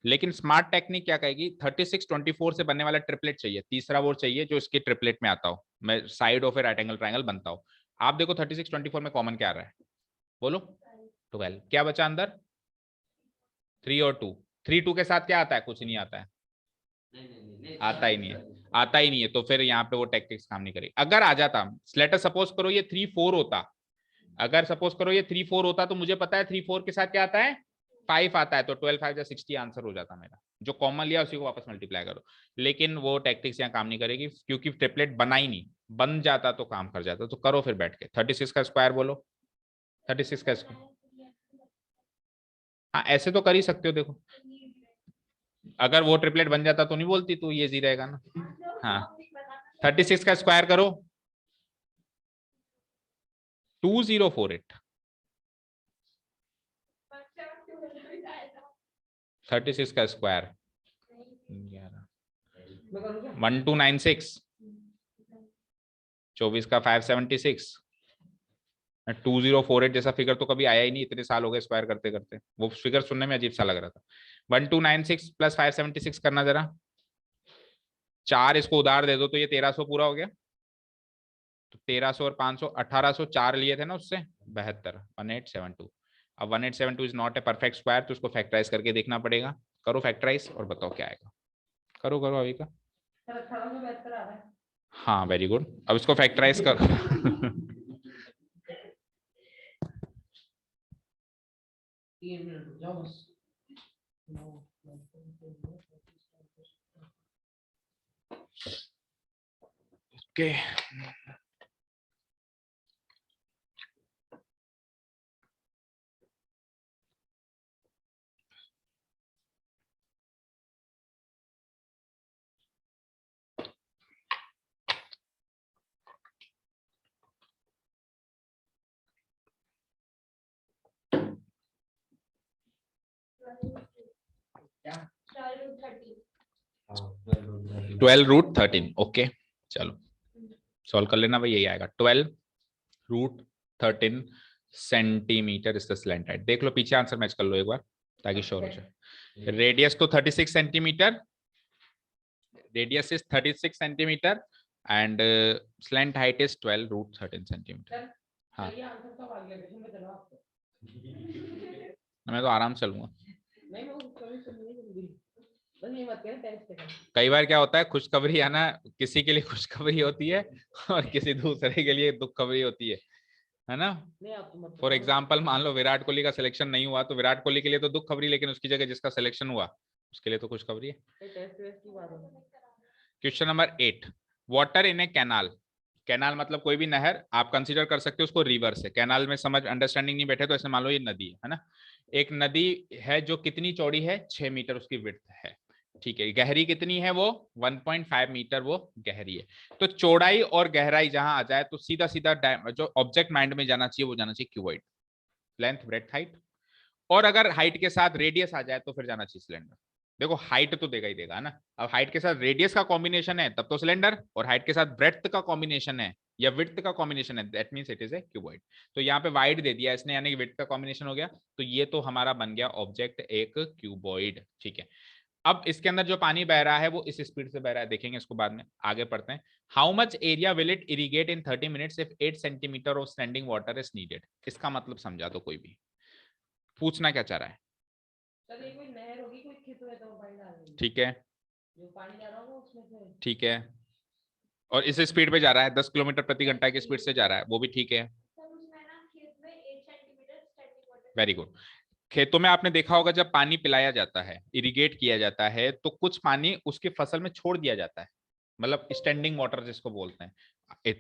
लेकिन स्मार्ट टेक्निक क्या कहेगी, 36 24 से बनने वाला ट्रिपलेट चाहिए, तीसरा वो चाहिए जो इसके ट्रिपलेट में आता हो, मैं side of A right angle triangle बनता हो। आप देखो 36 24 में कॉमन क्या आ रहा है, बोलो 12। क्या बचा अंदर? 3 और 2। 3 2 के साथ क्या आता है? कुछ नहीं आता है, आता ही नहीं है, आता ही नहीं है। तो फिर यहाँ पे वो टेक्टिक्स काम नहीं करेगी। अगर आ जाता, लेटर सपोज करो ये 3 4 होता, अगर सपोज करो ये 3 4 होता, तो मुझे पता है 3 4 के साथ क्या आता है? 5 आता है, तो 12 5 60 आंसर हो जाता मेरा। जो कॉमन लिया उसी को वापस मल्टीप्लाई करो। लेकिन वो टेक्टिक्स यहाँ काम नहीं करेगी, क्योंकि ट्रिपलेट बना ही नहीं, बन जाता तो काम कर जाता। तो करो फिर बैठ के। 36 का स्क्वायर बोलो, 36 का स्क्वायर। हाँ ऐसे तो कर ही सकते हो। देखो अगर वो ट्रिपलेट बन जाता तो नहीं बोलती, तो ये जी रहेगा ना। हाँ 36 का स्क्वायर करो, 2048। 36 का स्क्वायर 1296, 24 का 576। 2048 जैसा फिगर तो कभी आया ही नहीं, इतने साल हो गए स्क्वायर करते करते, वो फिगर सुनने में अजीब सा लग रहा था। 1296 प्लस 576 करना जरा, 4 इसको उधार दे दो तो ये 1300 पूरा हो गया। तो 1300 और 500 1800, 4 लिए थे ना उससे, 72 1872। अब 1872 is not a perfect square, तो उसको फैक्टराइज करके देखना पड़ेगा। करो फैक्टराइज और बताओ क्या आएगा। करो करो अभी का। सर 1872 आ रहा है। हाँ वेरी गुड, अब इसको फैक्टराइज करो। 3 मिनट रुक जाओ बस। ओके क्या 12√13। ओके चलो सॉल्व कर लेना भाई, यही आएगा 12√13 centimetre is the slant height. देख लो पीछे आंसर मैच कर लो एक बार ताकि श्योर हो जाए। रेडियस तो 36 centimetre, radius is 36 centimetre and slant height is 12√13 centimetre. हाँ चलिए आंसर तो आ गया, क्वेश्चन पे चलो आपको। मैं तो आराम से चलूंगा। नहीं मैं कभी सुन नहीं जल्दी, बस ये मत करें टेस्ट कर। कई बार क्या होता है, खुशखबरी आना किसी के लिए खुशखबरी होती है और किसी दूसरे के लिए दुख खबरी होती है ना। नहीं आप तो मत। फॉर एग्जाम्पल मान लो विराट कोहली का सिलेक्शन नहीं हुआ, तो विराट कोहली के लिए तो दुख खबरी, लेकिन उसकी जगह जिसका सिलेक्शन हुआ उसके लिए तो खुशखबरी है। टेस्ट वेस्ट की बात है। Question number 8, water in A canal. Canal मतलब कोई भी नहर, आप कंसीडर कर सकते हो उसको रिवर से। कैनाल में समझ अंडरस्टैंडिंग नहीं बैठे तो ऐसे मान लो ये नदी है ना। एक नदी है जो कितनी चौड़ी है? 6 मीटर उसकी विड्थ है, ठीक है। गहरी कितनी है? वो 1.5 मीटर वो गहरी है। तो चौड़ाई और गहराई जहां आ जाए तो सीधा सीधा जो ऑब्जेक्ट माइंड में जाना चाहिए वो जाना चाहिए क्यूबॉइड, लेंथ ब्रेड्थ हाइट। और अगर हाइट के साथ रेडियस आ जाए तो फिर जाना चाहिए सिलेंडर। देखो हाइट तो देगा ही देगा ना, अब हाइट के साथ रेडियस का कॉम्बिनेशन है तब तो सिलेंडर, और हाइट के साथ ब्रेड्थ का कॉम्बिनेशन है या विड्थ का कॉम्बिनेशन है, that means it is a cuboid. तो यहाँ पे वाइड दे दिया इसने, यानी कि विड्थ का कॉम्बिनेशन हो गया, तो ये तो हमारा बन गया ऑब्जेक्ट एक क्यूबॉइड, ठीक है। अब इसके अंदर जो पानी बह रहा है वो इस स्पीड से बह रहा है, देखेंगे इसको बाद में, आगे पढ़ते हैं। How much area will it irrigate in 30 minutes if 8 centimetre of standing water is needed. इसका मतलब समझा दो, कोई भी पूछना क्या चाह रहा है, सर ये कोई नहर होगी, कोई खेत में तो पानी डाल देंगे, ठीक है जो पानी जा रहा होगा उसमें से। ठीक है। और इस स्पीड पे जा रहा है, 10 किलोमीटर प्रति घंटा की स्पीड से जा रहा है, वो भी ठीक है। Very good. खेतों में आपने देखा होगा जब पानी पिलाया जाता है, इरिगेट किया जाता है, तो कुछ पानी उसकी फसल में छोड़ दिया जाता है, मतलब स्टैंडिंग वाटर जिसको बोलते हैं।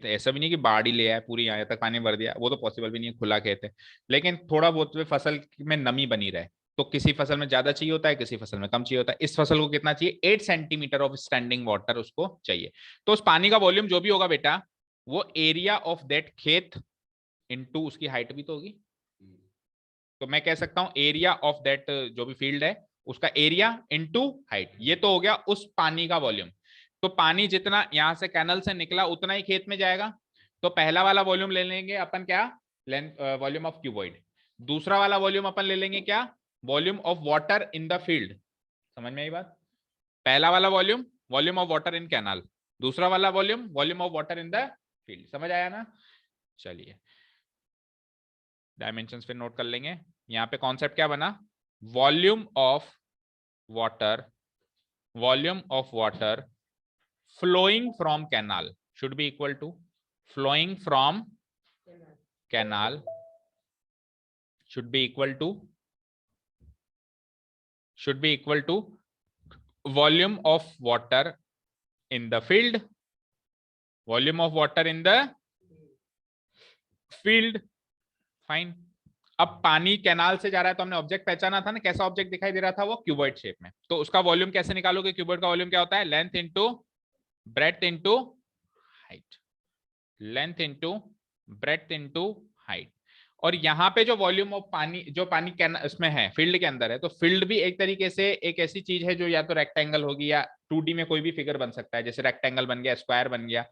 ऐसा भी नहीं कि बाढ़ ही ले आया पूरी यहाँ तक पानी भर दिया, वो तो पॉसिबल भी नहीं है, खुला खेत है। लेकिन थोड़ा बहुत फसल में नमी बनी रहे, तो किसी फसल में ज्यादा चाहिए होता है, किसी फसल में कम चाहिए होता है। इस फसल को कितना चाहिए? 8 सेंटीमीटर ऑफ स्टैंडिंग वाटर उसको चाहिए। तो उस पानी का वॉल्यूम जो भी होगा बेटा, वो एरिया ऑफ दैट खेत इनटू उसकी हाइट भी तो होगी। तो मैं कह सकता हूं एरिया ऑफ दैट जो भी फील्ड है उसका एरिया इनटू हाइट, ये तो हो गया उस पानी का वॉल्यूम। तो पानी जितना यहां से कैनल से निकला उतना ही खेत में जाएगा। तो पहला वाला वॉल्यूम ले लेंगे अपन क्या, लेंथ वॉल्यूम ऑफ क्यूबॉइड। दूसरा वाला वॉल्यूम अपन ले लेंगे क्या, volume of water in the field. समझ में आई बात? पहला वाला volume volume of water in canal, दूसरा वाला volume volume of water in the field. समझ आया ना? चलिए डायमेंशंस फिर नोट कर लेंगे। यहां पे कॉन्सेप्ट क्या बना, volume of water flowing from canal should be equal to flowing from canal should be equal to volume of water in the field, volume of water in the field। Fine. अब पानी कैनाल से जा रहा है तो हमने ऑब्जेक्ट पहचाना था ना, कैसा ऑब्जेक्ट दिखाई दे रहा था, वो क्यूबॉइड शेप में। तो उसका वॉल्यूम कैसे निकालोगे, क्यूबॉइड का वॉल्यूम क्या होता है, length into breadth into height, length into breadth into height. और यहाँ पे जो वॉल्यूम ऑफ पानी, जो पानी इसमें है फील्ड के अंदर है, तो फील्ड भी एक तरीके से एक ऐसी चीज है जो या तो रेक्टेंगल होगी या 2D में कोई भी फिगर बन सकता है, जैसे रेक्टेंगल बन गया, स्क्वायर बन गया।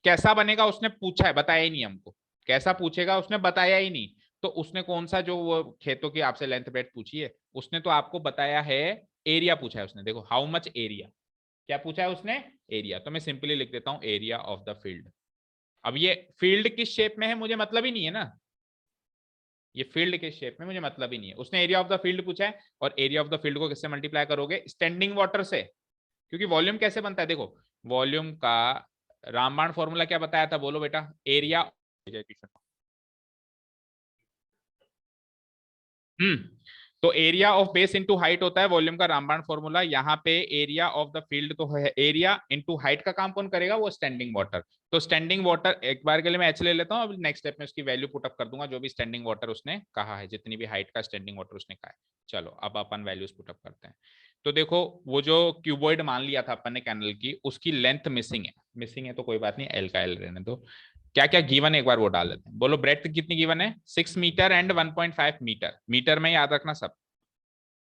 कैसा बनेगा उसने पूछा है, बताया ही नहीं हमको, कैसा पूछेगा उसने बताया ही नहीं। तो उसने कौन सा जो वो खेतों की आपसे लेंथ ब्रेड्थ पूछी है, उसने तो आपको बताया है एरिया पूछा है उसने। देखो हाउ मच एरिया, क्या पूछा है उसने, एरिया। तो मैं सिंपली लिख देता हूं एरिया ऑफ द फील्ड। अब ये फील्ड किस शेप में है मुझे मतलब ही नहीं है ना, ये फील्ड के शेप में मुझे मतलब ही नहीं है। उसने एरिया ऑफ द फील्ड पूछा है, और एरिया ऑफ द फील्ड को किससे मल्टीप्लाई करोगे, स्टैंडिंग वाटर से। क्योंकि वॉल्यूम कैसे बनता है, देखो वॉल्यूम का रामबाण फॉर्मूला क्या बताया था, बोलो बेटा, एरिया। तो area of base into height होता है वॉल्यूम का रामबाण फॉर्मूला। यहाँ पे एरिया ऑफ द फील्ड तो है, एरिया इनटू हाइट का काम कौन करेगा, वो स्टैंडिंग वाटर। तो स्टैंडिंग वाटर एक बार के लिए मैं एच ले लेता हूँ, अब नेक्स्ट स्टेप में उसकी वैल्यू पुटअप कर दूंगा, जो भी स्टैंडिंग वाटर उसने कहा है, जितनी भी हाइट का स्टैंडिंग वाटर उसने कहा है। चलो अब अपन वैल्यूज पुटअप करते हैं। तो देखो वो जो क्यूबॉइड मान लिया था अपन ने कैनल की, उसकी लेंथ मिसिंग है तो कोई बात नहीं, एल का एल रहने दो। क्या क्या गिवन है एक बार वो डाल देते हैं। बोलो ब्रेड्थ कितनी गिवन है, 6 मीटर एंड 1.5 मीटर, मीटर में याद रखना सब,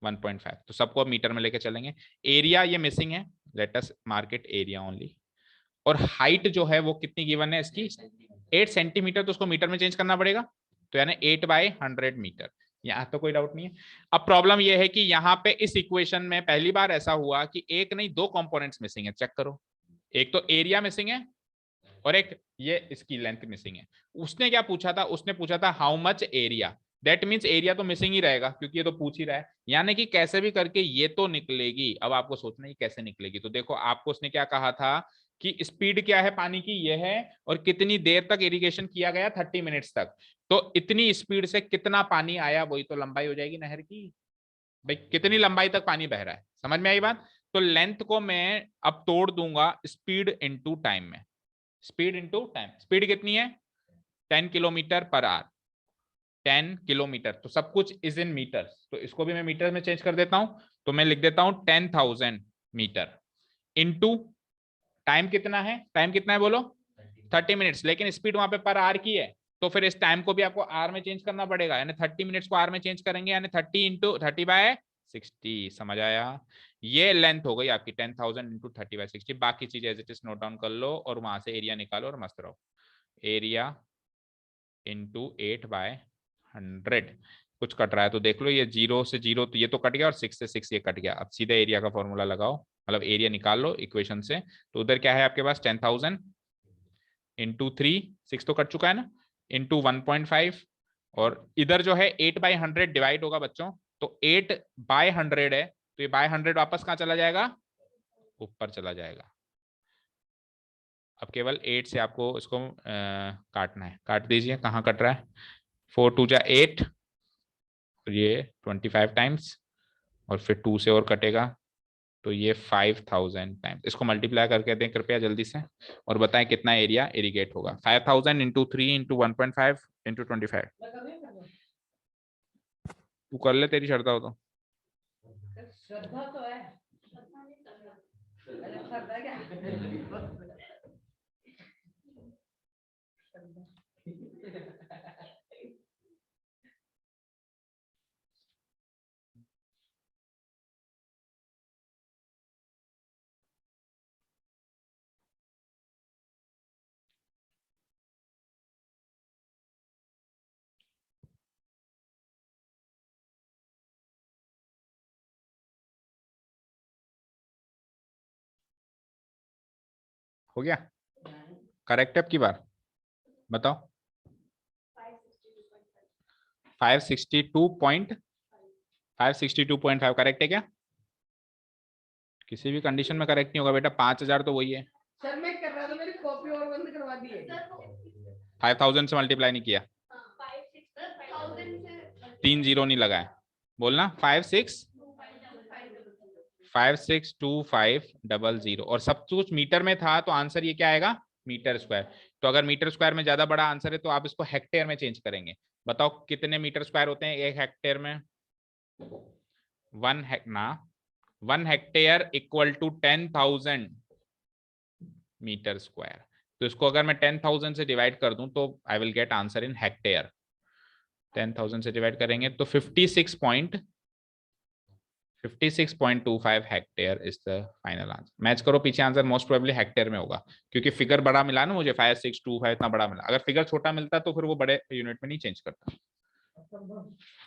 1.5 तो सबको अब मीटर में लेके चलेंगे। एरिया ये मिसिंग है, late us mark it area only. और हाइट जो है वो कितनी गिवन है इसकी, 8 सेंटीमीटर, तो उसको मीटर में चेंज करना पड़ेगा, तो यानी 8/100 मीटर। यहाँ तो कोई डाउट नहीं है। अब प्रॉब्लम ये है कि यहाँ पे इस इक्वेशन में पहली बार ऐसा हुआ कि एक नहीं दो कंपोनेंट्स मिसिंग है, चेक करो। एक तो एरिया मिसिंग है और एक ये इसकी लेंथ मिसिंग है। उसने क्या पूछा था, उसने पूछा था how much area, that means area तो मिसिंग ही रहेगा क्योंकि ये तो पूछ ही रहा है, यानी कि कैसे भी करके ये तो निकलेगी। अब आपको सोचना है कैसे निकलेगी। तो देखो आपको उसने क्या कहा था कि स्पीड क्या है पानी की, ये है, और कितनी देर तक इरिगेशन किया गया, 30 मिनट्स तक। तो इतनी स्पीड से कितना पानी आया, वही तो लंबाई हो जाएगी नहर की। भाई कितनी लंबाई तक पानी बह रहा है, समझ में आई बात? तो लेंथ को मैं अब तोड़ दूंगा स्पीड इंटू टाइम में, स्पीड इंटू टाइम। स्पीड कितनी है, 10 किलोमीटर पर आवर, 10 किलोमीटर, तो सब कुछ इज इन मीटर्स, तो इसको भी मैं मीटर में चेंज कर देता हूं। तो मैं लिख देता हूं 10,000 मीटर इंटू टाइम कितना है, टाइम कितना है बोलो, 30 मिनट्स, लेकिन स्पीड वहां पे पर आवर की है, तो फिर इस टाइम को भी आपको आर में चेंज करना पड़ेगा, यानी 30 मिनट्स को आर में चेंज करेंगे, यानी 30 इंटू 30/60। समझ आया? ये लेंथ हो गई आपकी 10,000 इंटू 30/60। बाकी चीजें as it is note down कर लो और वहां से एरिया निकालो और मस्त रहो। Area into 8/100। कुछ कट रहा है तो देख लो, ये 0 से 0 तो ये तो कट गया, और 6 से 6 ये कट गया। अब सीधे एरिया का फॉर्मूला लगाओ, मतलब एरिया निकाल लो इक्वेशन से। तो उधर क्या है आपके पास, 10,000 इंटू 3, 6 तो कट चुका है ना, इंटू 1.5, और इधर जो है 8/100 डिवाइड होगा बच्चों, तो 8/100 है, तो ये बाय 100 वापस कहाँ चला जाएगा, ऊपर चला जाएगा। अब केवल 8 से आपको इसको काटना है, काट दीजिए, कहाँ कट रहा है, 4 2 जा 8, और ये 25 टाइम्स, और फिर 2 से और कटेगा, तो ये 5000 टाइम्स। इसको मल्टीप्लाई करके दें कृपया जल्दी से, और बताएं कितना एरिया इरिगेट होगा। 5000 इंटू 3 इंटू 1.5 इंटू 25। तू कर ले, तेरी श्रद्धा हो तो। श्रद्धा तो है, श्रद्धा क्या हो गया? करेक्ट है अब की बार? बताओ। 562.5 करेक्ट है क्या? किसी भी कंडीशन में करेक्ट नहीं होगा बेटा, 5000 तो वही है। सर मैं कर रहा था, मेरी कॉपी और बंद करवा दी है। 5000 से मल्टीप्लाई नहीं किया, 3 जीरो नहीं लगाया, बोलना 562500 और सब कुछ मीटर में था, तो आंसर ये क्या आएगा? Metre square. तो अगर मीटर स्क्वायर में ज्यादा बड़ा आंसर है तो आप इसको हेक्टेयर में चेंज करेंगे। बताओ कितने मीटर स्क्वायर होते हैं एक हेक्टेयर में? 1 hectare equal to 10,000 metre square. तो इसको अगर मैं 10,000 से डिवाइड कर दूं तो I will get answer in hectare. 10,000 से डिवाइड करेंगे तो 56.25 hectare is the final answer. Match करो पीछे, आंसर मोस्ट प्रोबेबली हेक्टेयर में होगा, क्योंकि फिगर बड़ा मिला ना मुझे, 5625 इतना बड़ा मिला। अगर फिगर छोटा मिलता तो फिर वो बड़े यूनिट में नहीं चेंज करता।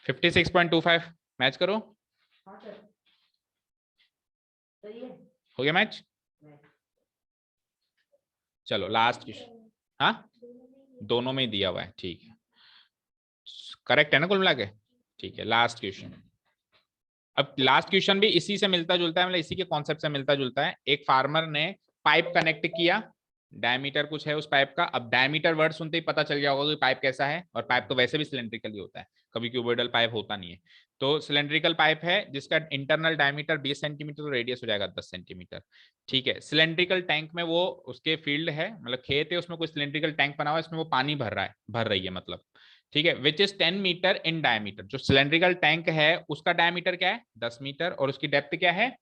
56.25 मैच करो। हाँ सर, सही है। हो गया मैच? चलो लास्ट क्वेश्चन। हाँ दोनों में ही दिया हुआ है, ठीक है, करेक्ट है ना कुल मिला के? ठीक है, लास्ट क्वेश्चन। अब लास्ट क्वेश्चन भी इसी से मिलता जुलता है, मतलब इसी के कॉन्सेप्ट से मिलता जुलता है। एक फार्मर ने पाइप कनेक्ट किया, डायमीटर कुछ है उस पाइप का। अब डायमीटर वर्ड सुनते ही पता चल गया होगा कि पाइप कैसा है, और पाइप तो वैसे भी सिलेंड्रिकल ही होता है, कभी क्यूबोइडल पाइप होता नहीं है। तो सिलेंड्रिकल पाइप है जिसका इंटरनल डायमीटर 20 सेंटीमीटर, तो रेडियस हो जाएगा 10 सेंटीमीटर। ठीक है, सिलेंड्रिकल टैंक में वो उसके फील्ड है, मतलब खेत है, उसमें कोई सिलेंड्रिकल टैंक बना हुआ है, इसमें वो पानी भर रही है मतलब। ठीक है, which is 10 metre in diameter. जो सिलेंड्रिकल टैंक है उसका डायमीटर क्या है? 10 मीटर, और उसकी डेप्थ क्या है?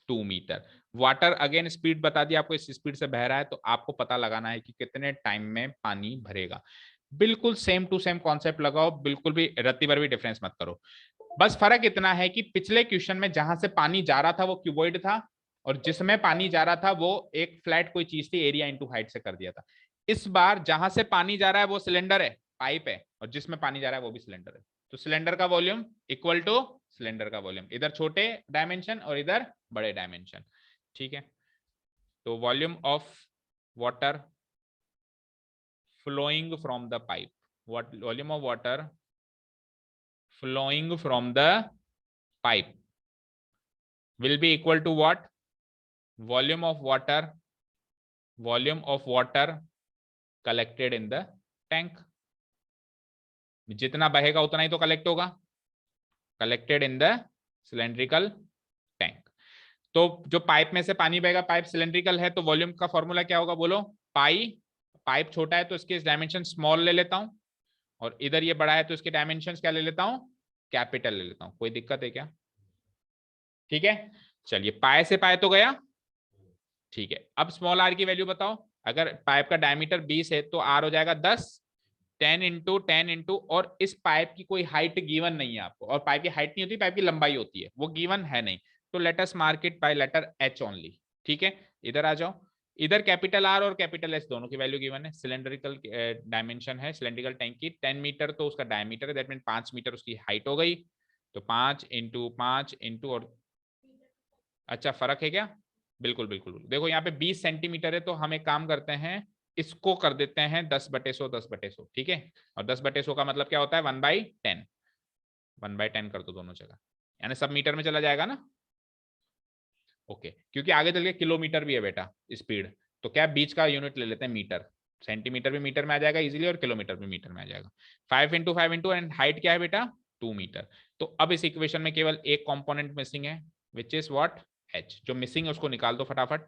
2 मीटर। वाटर अगेन स्पीड बता दिया आपको, इस स्पीड से बह रहा है, तो आपको पता लगाना है कि कितने टाइम में पानी भरेगा। बिल्कुल सेम टू सेम कॉन्सेप्ट लगाओ, बिल्कुल भी रत्ती भर भी डिफरेंस मत करो। बस फर्क इतना है कि पिछले क्वेश्चन में जहां से पानी जा रहा था वो क्यूबॉइड था, और जिसमें पानी जा रहा था वो एक फ्लैट कोई चीज थी, एरिया इंटू हाइट से कर दिया था। इस बार जहां से पानी जा रहा है वो सिलेंडर है, पाइप है, और जिसमें पानी जा रहा है वो भी सिलेंडर है। तो सिलेंडर का वॉल्यूम इक्वल टू सिलेंडर का वॉल्यूम, इधर छोटे डायमेंशन और इधर बड़े डायमेंशन। ठीक है, तो volume of water flowing from the pipe, what volume of water flowing from the pipe will be equal to what? Volume of water collected in the tank. जितना बहेगा उतना ही तो कलेक्ट होगा, collected in the cylindrical tank. तो जो पाइप में से पानी बहेगा, पाइप सिलेंड्रिकल है, तो वॉल्यूम का फॉर्मूला क्या होगा बोलो? पाई, पाइप छोटा है तो इसके डायमेंशन स्मॉल ले लेता हूं, और इधर ये बड़ा है तो इसके डायमेंशन क्या ले लेता हूं? कैपिटल ले लेता हूं। कोई दिक्कत है क्या? ठीक है, चलिए पाए से पाए तो गया। ठीक है, अब स्मॉल आर की वैल्यू बताओ। अगर पाइप का डायमीटर 20 है तो आर हो जाएगा 10, 10 इंटू, और इस पाइप की कोई हाइट गिवन नहीं है आपको, और पाइप की हाइट नहीं होती, पाइप की लंबाई होती है, वो गिवन है नहीं। तो let us mark it by letter H only. ठीक है, इधर आ जाओ, इधर कैपिटल आर और कैपिटल एच दोनों की वैल्यू गिवन है। सिलेंड्रिकल डायमेंशन है सिलेंड्रिकल टैंक की 10 मीटर, तो उसका डायमीटर है, दैट मीन 5 मीटर उसकी हाइट हो गई। तो 5 इंटू और अच्छा फर्क है क्या? बिल्कुल बिल्कुल, देखो यहाँ पे 20 सेंटीमीटर है, तो हम एक काम करते हैं, इसको कर देते हैं 10/100 10/100। ठीक है, और 10/100 का मतलब क्या होता है? 1/10, 1/10 कर दो दोनों जगह, यानी सब मीटर में चला जाएगा ना। ओके, क्योंकि आगे चल के किलोमीटर भी है बेटा स्पीड, तो क्या बीच का यूनिट ले लेते हैं मीटर। सेंटीमीटर भी मीटर में आ जाएगा इजीली, और किलोमीटर भी मीटर में आ जाएगा। 5 इंटू एंड हाइट क्या है बेटा? 2 मीटर। तो अब इस इक्वेशन में केवल एक कंपोनेंट मिसिंग है, विच इज व्हाट? एच। जो मिसिंग है उसको निकाल दो फटाफट।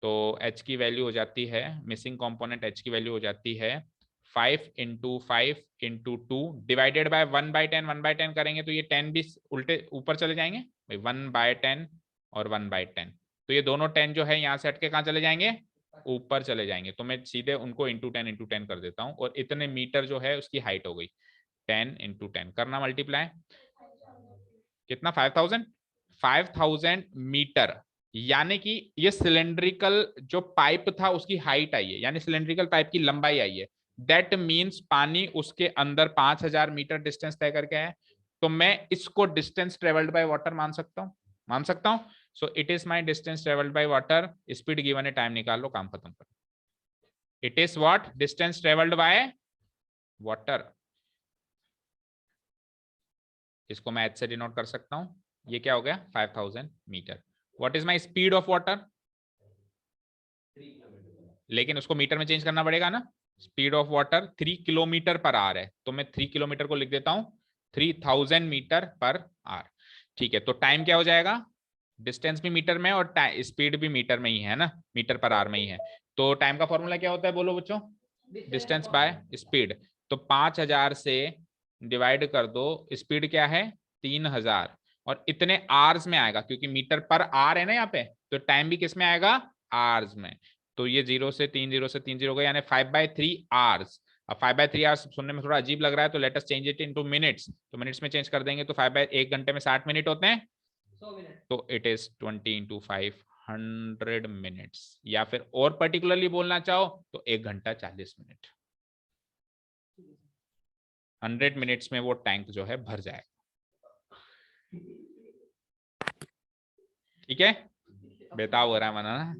तो एच की वैल्यू हो जाती है, मिसिंग कंपोनेंट एच की वैल्यू हो जाती है 5 इंटू 2 डिवाइडेड बाय 1/10। 1/10 करेंगे तो ये 10 भी उल्टे ऊपर चले जाएंगे भाई, 1/10 और 1/10, तो ये दोनों 10 जो है यहाँ से हटके कहाँ चले जाएंगे? ऊपर चले जाएंगे। तो मैं सीधे उनको इंटू 10 कर देता हूँ, और इतने मीटर जो है उसकी हाइट हो गई। 10 इंटू 10 करना मल्टीप्लाई, कितना? 5000 मीटर, यानी कि ये सिलेंड्रिकल जो पाइप था उसकी हाइट आई है, यानी सिलेंड्रिकल पाइप की लंबाई आई है। दैट मीन्स पानी उसके अंदर 5000 मीटर डिस्टेंस तय करके है। तो मैं इसको डिस्टेंस ट्रेवल्ड बाय वाटर मान सकता हूं, so it is my distance travelled by water, speed given है, टाइम निकाल लो, काम खत्म करो। It is what? Distance travelled by water. इसको मैं एच से डिनोट कर सकता हूं, ये क्या हो गया 5000 metre. What is my speed of water? लेकिन उसको मीटर में चेंज करना पड़ेगा ना, speed of water 3 kilometre per hour है, तो मैं 3 किलोमीटर को लिख देता हूं 3000 मीटर पर आवर। ठीक है, तो टाइम क्या हो जाएगा? डिस्टेंस भी मीटर में और स्पीड भी मीटर में ही है ना, मीटर पर आवर में ही है। तो टाइम का फॉर्मूला क्या होता है बोलो बच्चों? Distance by speed. तो 5000 से डिवाइड कर दो, स्पीड क्या है 3000, और इतने आवर्स में आएगा क्योंकि मीटर पर आवर है ना यहाँ पे, तो टाइम भी किस में आएगा? आवर्स में। तो ये 0 से 3 0 से 3 0 गया, यानी 5/3 आवर्स। अब 5/3 आवर्स सुनने में थोड़ा अजीब लग रहा है, तो let us change it into minutes. तो मिनट्स में चेंज कर देंगे तो 1 घंटे में 60 मिनट होते हैं, 100 मिनट। तो इट इज 20 इंटू 5 100 मिनट्स, या फिर और पर्टिकुलरली बोलना चाहो तो 1 घंटा 40 मिनट। 100 मिनट्स में वो टैंक जो है भर जाएगा। ठीक है, बेताब हो रहा है मना ना,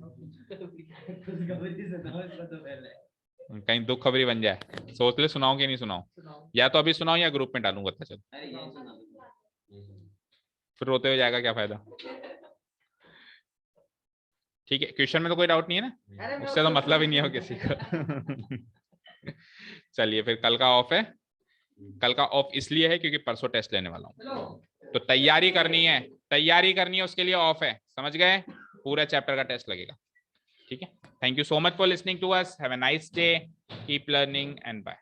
कहीं दुख खबरी बन जाए। सोच ले सुनाओ कि नहीं सुनाओ, या तो अभी सुनाओ या ग्रुप में डालूंगा, चल फिर रोते हुए जाएगा, क्या फायदा। ठीक है, क्वेश्चन में तो कोई डाउट नहीं है ना, उससे तो मतलब ही नहीं हो किसी का। चलिए फिर कल का ऑफ है, कल का ऑफ इसलिए है क्योंकि परसों टेस्ट लेने वाला हूँ, तो तैयारी करनी है, तैयारी करनी है, उसके लिए ऑफ है, समझ गए? पूरा चैप्टर का टेस्ट लगेगा। ठीक है, thank you so much for listening to us, have a nice day, keep learning and bye.